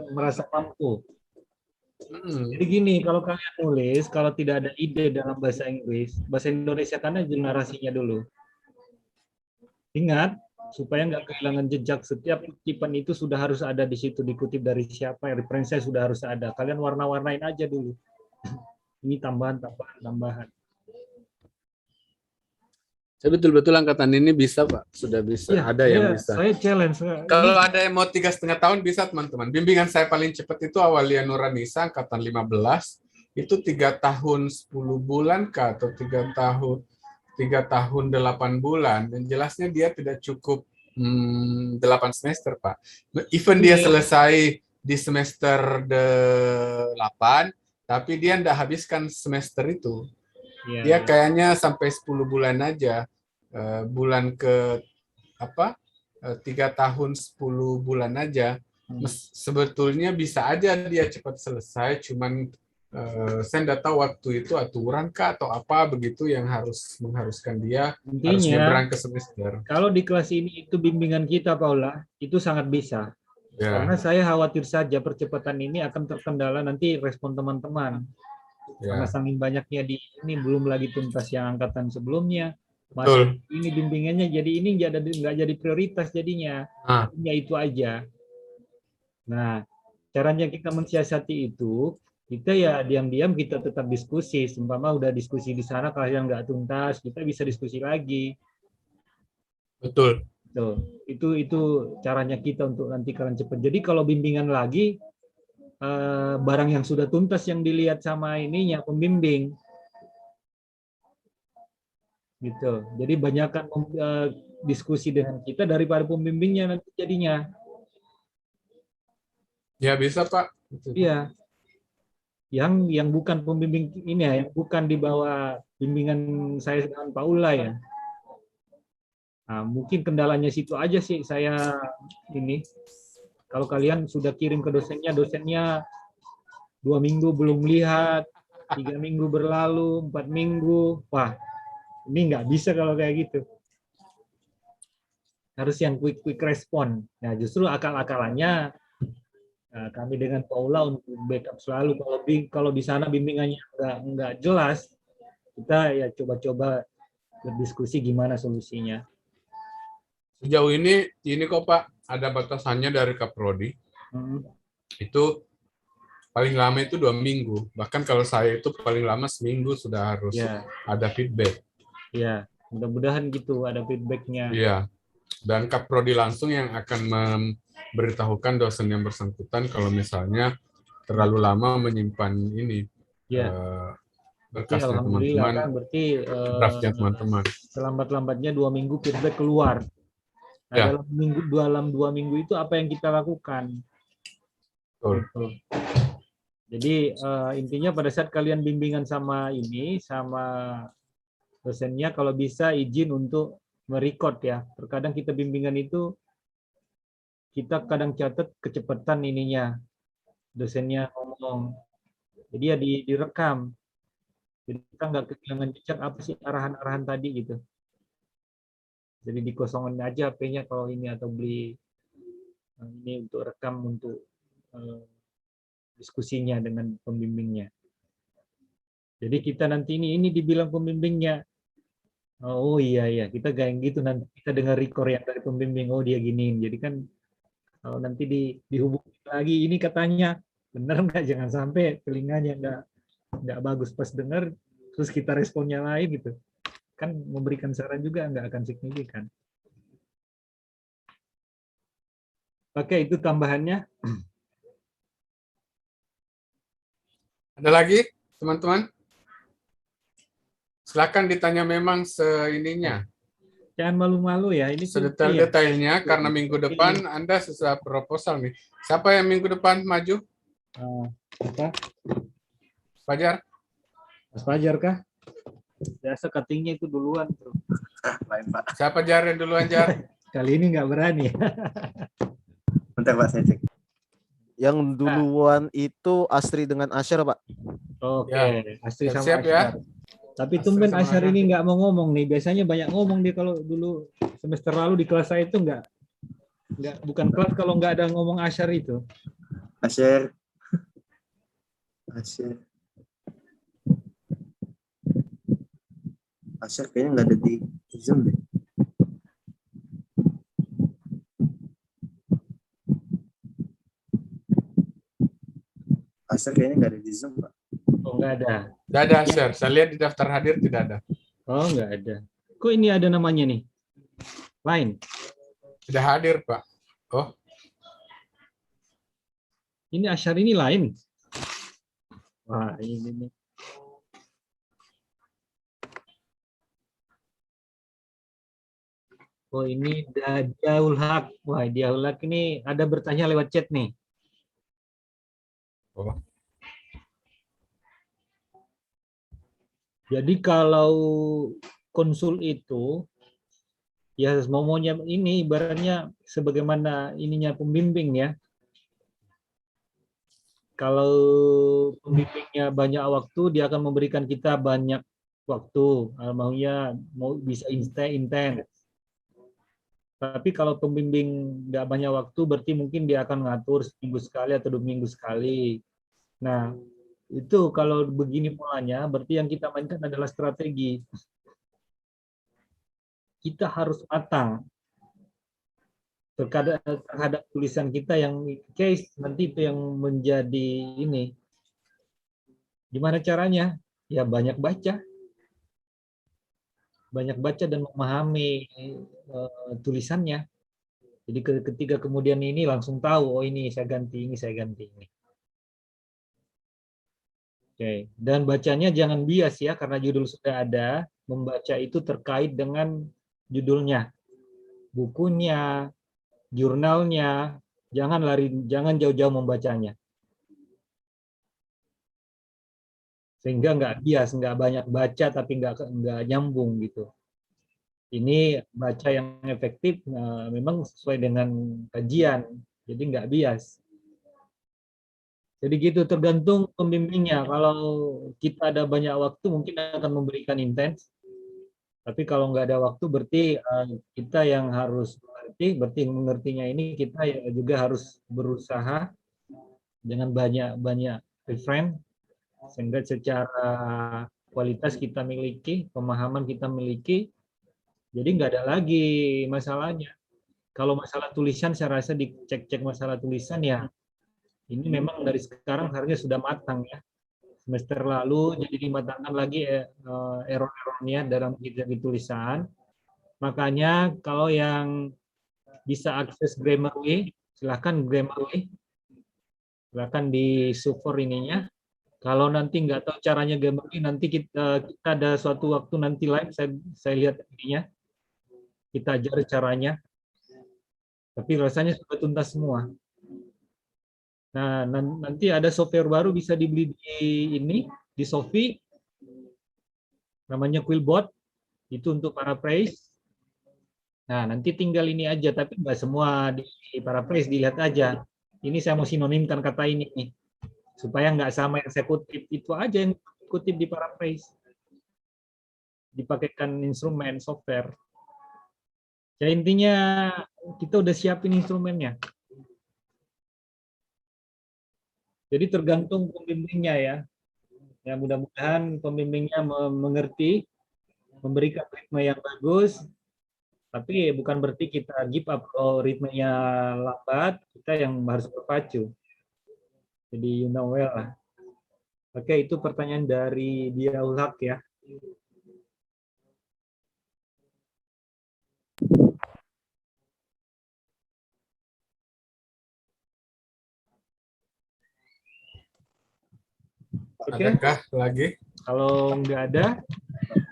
merasa mampu. Jadi gini, kalau kalian nulis, kalau tidak ada ide dalam bahasa Inggris, bahasa Indonesia kan aja narasinya dulu. Ingat, supaya nggak kehilangan jejak, setiap kutipan itu sudah harus ada di situ, dikutip dari siapa, referensinya sudah harus ada. Kalian warna-warnain aja dulu. Ini tambahan. Saya betul-betul angkatan ini bisa, Pak. Sudah bisa. Ya, Ada yang bisa. Saya challenge. Kalau ada yang mau 3,5 tahun bisa, teman-teman. Bimbingan saya paling cepat itu Awalia Nuranisa, angkatan 15. Itu 3 tahun 10 bulan kah? Atau 3 tahun 8 bulan. Dan jelasnya dia tidak cukup 8 semester, Pak. Even dia selesai di semester 8, tapi dia tidak habiskan semester itu. Dia kayaknya sampai 10 bulan aja. Bulan ke 3 tahun 10 bulan aja. Sebetulnya bisa aja dia cepat selesai, cuman saya tidak tahu waktu itu aturan kah atau apa begitu yang mengharuskan dia harus nyebrang ke semester. Kalau di kelas ini itu bimbingan kita, Paula, itu sangat bisa. Ya. Karena saya khawatir saja percepatan ini akan terkendala nanti respon teman-teman. Ya. Karena saking banyaknya ini belum lagi tuntas yang angkatan sebelumnya. Betul. Masih ini bimbingannya jadi ini nggak jadi prioritas jadinya. Hanya itu aja. Nah, caranya kita mensiasati itu, kita ya diam-diam kita tetap diskusi. Seumpama udah diskusi di sana, kalian nggak tuntas, kita bisa diskusi lagi. Betul. Tuh, itu caranya kita untuk nanti kalian cepat. Jadi kalau bimbingan lagi, barang yang sudah tuntas yang dilihat sama ininya pembimbing, gitu. Jadi banyakkan diskusi dengan kita daripada pembimbingnya nanti jadinya. Ya bisa, Pak. Iya. Yang bukan pembimbing ini ya, yang bukan di bawah bimbingan saya dengan Paula ya. Nah, mungkin kendalanya situ aja sih saya ini. Kalau kalian sudah kirim ke dosennya 2 minggu belum lihat, 3 minggu berlalu, 4 minggu, wah ini nggak bisa kalau kayak gitu. Harus yang quick respon. Nah justru akal-akalannya kami dengan Paula untuk backup selalu. Kalau di sana bimbingannya nggak jelas, kita ya coba-coba berdiskusi gimana solusinya. Sejauh ini kok Pak, ada batasannya dari Kaprodi. Itu paling lama itu 2 minggu. Bahkan kalau saya itu paling lama seminggu sudah harus ada feedback. Ya, mudah-mudahan gitu ada feedbacknya. Iya. Dan Kaprodi langsung yang akan memberitahukan dosen yang bersangkutan kalau misalnya terlalu lama menyimpan ini berkasnya teman-teman, kan, berarti draftnya teman-teman. Selambat-lambatnya 2 minggu feedback keluar. Nah, dalam 2 minggu itu apa yang kita lakukan? Gitu. Jadi intinya pada saat kalian bimbingan sama dosennya, kalau bisa izin untuk merecord ya. Terkadang kita bimbingan itu kita kadang catat kecepatan ininya, dosennya ngomong. Jadi ya direkam. Jadi kita nggak kehilangan jejak apa sih arahan-arahan tadi gitu. Jadi dikosongin aja HP-nya kalau ini atau beli ini untuk rekam untuk diskusinya dengan pembimbingnya. Jadi kita nanti ini dibilang pembimbingnya. Oh iya kita kayak gitu nanti kita dengar record yang dari pembimbing. Oh dia giniin. Jadi kan kalau nanti dihubungi lagi ini katanya benar nggak, jangan sampai telinganya nggak bagus pas dengar terus kita responnya lain gitu. Kan memberikan saran juga nggak akan signifikan. Oke, itu tambahannya. Ada lagi, teman-teman? Silakan ditanya memang seininya. Jangan malu-malu ya. Ini Sedetail-detailnya karena minggu depan Anda susah proposal nih. Siapa yang minggu depan maju? Apa? Fajar? Mas Fajar kah? Biasa cuttingnya itu duluan tuh. Lain Pak. Siapa Jar yang duluan Jar? Kali ini nggak berani. Bentar Pak, saya cek. Yang duluan itu Astri dengan Asyar, Pak. Oke, Ya. Astri sama Siap-siap ya. Asyar. Tapi Astri tumben sama Asyar Asyar. ini nggak mau ngomong nih. Biasanya banyak ngomong dia kalau dulu semester lalu di kelas saya itu nggak bukan kelas kalau nggak ada ngomong Asyar itu. Asyir. Asyir kayaknya nggak ada di Zoom deh. Asyir kayaknya nggak ada di Zoom, Pak. Oh nggak ada. Tidak ada share. Saya lihat di daftar hadir tidak ada. Oh nggak ada. Kok ini ada namanya nih? Lain. Tidak hadir Pak. Oh, Ini Asyar ini lain. Wah ini nih. Oh ini Diaul Haq. Wah Diaul Haq ini ada bertanya lewat chat nih. oh. Jadi kalau konsul itu ya maunya ini ibaratnya sebagaimana ininya pembimbing ya. Kalau pembimbingnya banyak waktu, dia akan memberikan kita banyak waktu. Maunya mau bisa intens. Tapi kalau pembimbing nggak banyak waktu, berarti mungkin dia akan ngatur seminggu sekali atau 2 minggu sekali. Nah, itu kalau begini polanya, berarti yang kita mainkan adalah strategi. Kita harus matang terhadap tulisan kita yang case nanti itu yang menjadi ini. Gimana caranya? Ya banyak baca dan memahami tulisannya. Jadi ketika kemudian ini langsung tahu, oh ini saya ganti ini. Oke, dan bacanya jangan bias ya, karena judul sudah ada. Membaca itu terkait dengan judulnya, bukunya, jurnalnya. Jangan jauh-jauh membacanya. Sehingga nggak bias, nggak banyak baca tapi nggak nyambung gitu. Ini baca yang efektif memang sesuai dengan kajian, jadi nggak bias. Jadi gitu, tergantung pembimbingnya. Kalau kita ada banyak waktu mungkin akan memberikan intens. Tapi kalau nggak ada waktu berarti kita yang harus mengerti. Berarti mengertinya ini kita juga harus berusaha dengan banyak reference sehingga secara kualitas kita miliki, pemahaman kita miliki. Jadi nggak ada lagi masalahnya. Kalau masalah tulisan saya rasa dicek-cek masalah tulisan ya. Ini memang dari sekarang harusnya sudah matang ya. Semester lalu jadi dimatangkan lagi error-errornya dalam tulisan. Makanya kalau yang bisa akses Grammarly, silahkan Grammarly. Silahkan di support ininya. Kalau nanti nggak tahu caranya Grammarly, nanti kita ada suatu waktu nanti live, saya lihat ininya. Kita ajar caranya. Tapi rasanya sudah tuntas semua. Nah, nanti ada software baru bisa dibeli di Shopee. Namanya Quillbot. Itu untuk paraphrase. Nah, nanti tinggal ini aja, tapi nggak semua di paraphrase, dilihat aja. Ini saya mau sinonimkan kata ini nih. Supaya nggak sama yang saya kutip. Itu aja yang kutip di paraphrase. Dipakaikan instrumen software. Ya intinya kita udah siapin instrumennya. Jadi tergantung pembimbingnya ya. Ya mudah-mudahan pembimbingnya mengerti, memberikan ritme yang bagus. Tapi bukan berarti kita give up kalau ritmenya lambat, kita yang harus berpacu. Jadi you know well lah. Oke, itu pertanyaan dari Diaul Haq ya. Oke. Adakah lagi? Kalau nggak ada,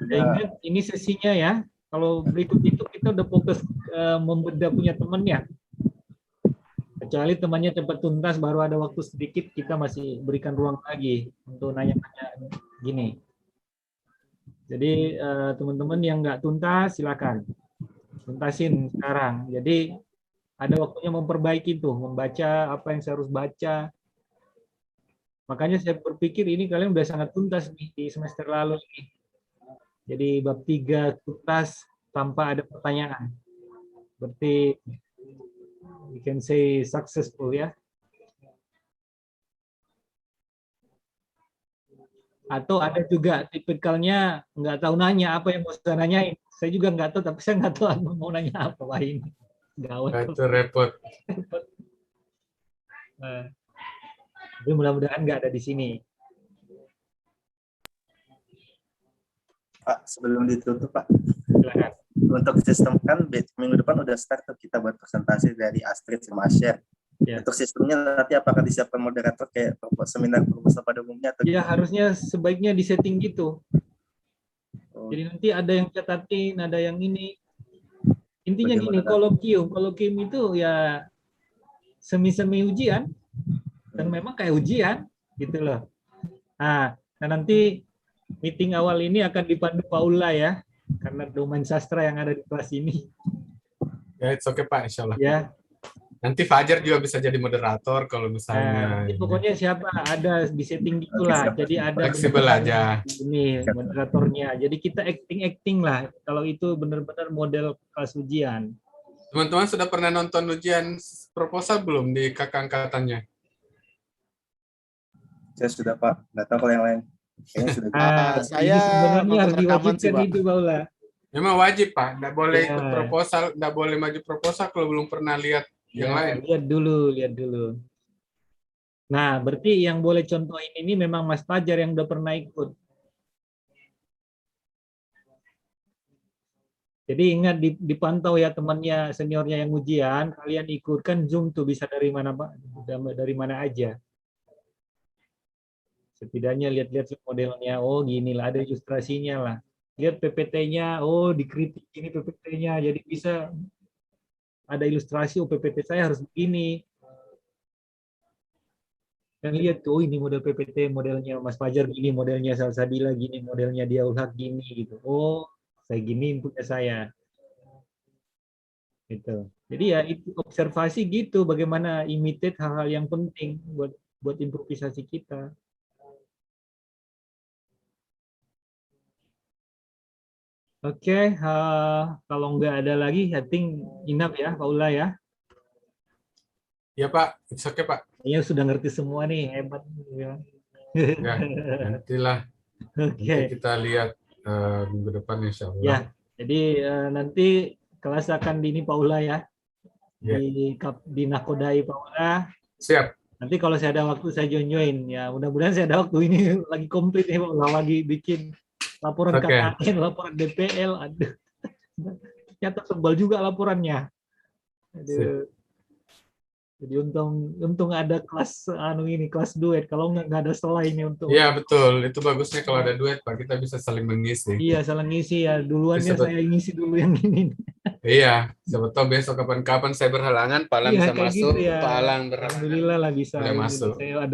ya ingat ini sesinya ya. Kalau berikut itu kita udah fokus membedah punya temennya. Kecuali temannya cepat tuntas, baru ada waktu sedikit, kita masih berikan ruang lagi untuk nanya-nanya gini. Jadi teman-teman yang nggak tuntas, silakan tuntasin sekarang. Jadi ada waktunya memperbaiki tuh, membaca apa yang saya harus baca. Makanya saya berpikir ini kalian udah sangat tuntas nih di semester lalu nih. Jadi bab 3 tuntas tanpa ada pertanyaan. Berarti we can say successful ya. Atau ada juga tipikalnya nggak tahu nanya apa yang mau saya nanyain. Saya juga nggak tahu, tapi saya nggak tahu mau nanya apa. Wah ini gawat. Itu repot. Nah, tapi mudah-mudahan nggak ada di sini. Pak, sebelum ditutup Pak, Silakan. untuk sistem kan minggu depan udah start tuh kita buat presentasi dari Astrid sama Share. Ya. Untuk sistemnya nanti apakah disiapkan moderator kayak seminar proposal pada umumnya atau Ya harusnya sebaiknya disetting gitu. Jadi nanti ada yang catatin, ada yang ini. Intinya gini, kolokium itu ya semi-semi ujian dan memang kayak ujian gitu loh. Nah nanti meeting awal ini akan dipandu Paula ya, karena domain sastra yang ada di kelas ini. Ya, it's okay Pak, insya Allah. Ya. Nanti Fajar juga bisa jadi moderator kalau misalnya. Nah, pokoknya siapa ada di setting gitulah. Jadi ada Fleksibel aja. Ini moderatornya. Jadi kita acting lah. Kalau itu benar-benar model kelas ujian. Teman-teman sudah pernah nonton ujian proposal belum di kakak angkatannya? Saya sudah Pak, nggak tahu kalau yang lain. Kayaknya sudah. Saya ini sebenarnya nonton harus rekaman sih, diwajibkan Pak. itu, Paula. Memang wajib Pak, nggak boleh Ya. ikut proposal, nggak boleh maju proposal kalau belum pernah lihat yang lain. Lihat dulu. Nah, berarti yang boleh contohin ini memang Mas Fajar yang udah pernah ikut. Jadi ingat dipantau ya temannya, seniornya yang ujian, kalian ikutkan Zoom tuh bisa dari mana Pak? Dari mana aja. Setidaknya lihat-lihat modelnya, oh gini lah, ada ilustrasinya lah. Lihat PPT-nya, oh dikritik ini PPT-nya, jadi bisa ada ilustrasi, oh PPT saya harus begini. Dan lihat tuh, oh ini model PPT, modelnya Mas Fajar gini, modelnya Salsabila gini, modelnya Diaul Haq gini gitu. Oh, saya gini inputnya saya. Gitu. Jadi ya itu observasi gitu, bagaimana imitate hal-hal yang penting buat improvisasi kita. Oke, kalau nggak ada lagi, I think enough ya, Paula ya. Ya Pak, it's okay Pak. Kayaknya sudah ngerti semua nih, hebat. Ya. Ya, nantilah. Oke. Nanti kita lihat minggu depan insya Allah. Ya, jadi nanti kelas akan di ini Paula ya, Ya. di Nakodai Paula. Siap. Nanti kalau saya ada waktu saya join ya. Mudah-mudahan saya ada waktu ini lagi komplit nih Paula, lagi bikin laporan KKN, laporan DPL, aduh. Ternyata tebal juga laporannya. Aduh. Jadi untung ada kelas kelas duet. Kalau nggak ada setelah ini untuk. Iya betul, itu bagusnya kalau ada duet Pak, kita bisa saling mengisi. Iya saling ngisi ya. Duluannya saya ngisi dulu yang ini. Iya, siapa tahu besok kapan-kapan saya berhalangan, Pak Alang bisa masuk, gitu ya. Pak Alang berhalangan. Alhamdulillah lah bisa. Masuk. Saya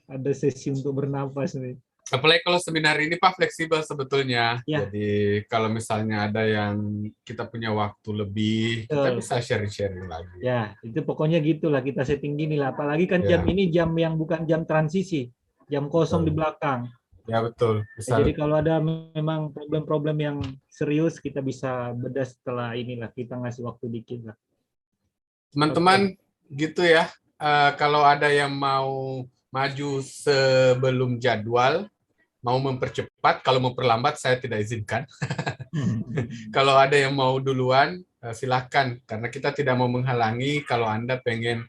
ada sesi untuk bernafas nih. Apalagi kalau seminar ini Pak fleksibel sebetulnya. Ya. Jadi kalau misalnya ada yang kita punya waktu lebih, kita bisa sharing-sharing lagi. Ya, itu pokoknya gitulah kita setting gini lah. Apalagi kan jam ini jam yang bukan jam transisi, jam kosong di belakang. Ya betul. Ya, jadi kalau ada memang problem-problem yang serius kita bisa bedah setelah inilah, kita ngasih waktu dikit lah. Teman-teman gitu ya. Kalau ada yang mau maju sebelum jadwal, mau mempercepat, kalau memperlambat saya tidak izinkan. Kalau ada yang mau duluan, silakan. Karena kita tidak mau menghalangi kalau Anda pengen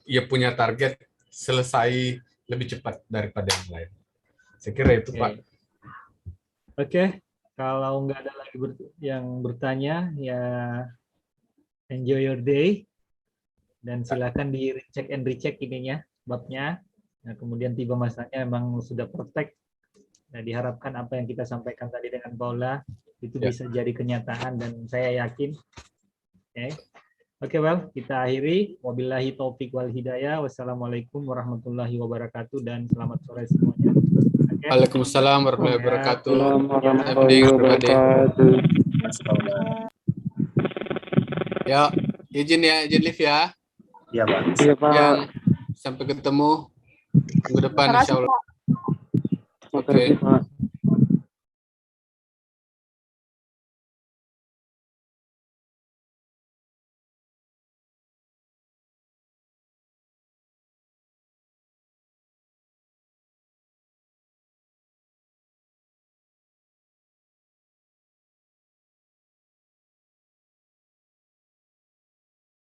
ya punya target selesai lebih cepat daripada yang lain. Saya kira itu, Pak. Oke. Kalau nggak ada lagi yang bertanya, ya enjoy your day. Dan silakan di check and recheck ininya, babnya. Nah, kemudian tiba masanya memang sudah perfect. Nah, diharapkan apa yang kita sampaikan tadi dengan Paula itu Ya. bisa jadi kenyataan dan saya yakin. Oke, well, kita akhiri. Wabillahi taufik wal hidayah. Wassalamualaikum warahmatullahi wabarakatuh dan selamat sore semuanya. Oke. Waalaikumsalam warahmatullahi Ya. wabarakatuh. Warahmatullahi Evening, everybody. wabarakatuh. Mas Paula. Ya, izin live ya. Iya, Pak. Iya, Pak. Yang sampai ketemu minggu depan Terima kasih, insya Allah. Pak. Terima kasih, Pak.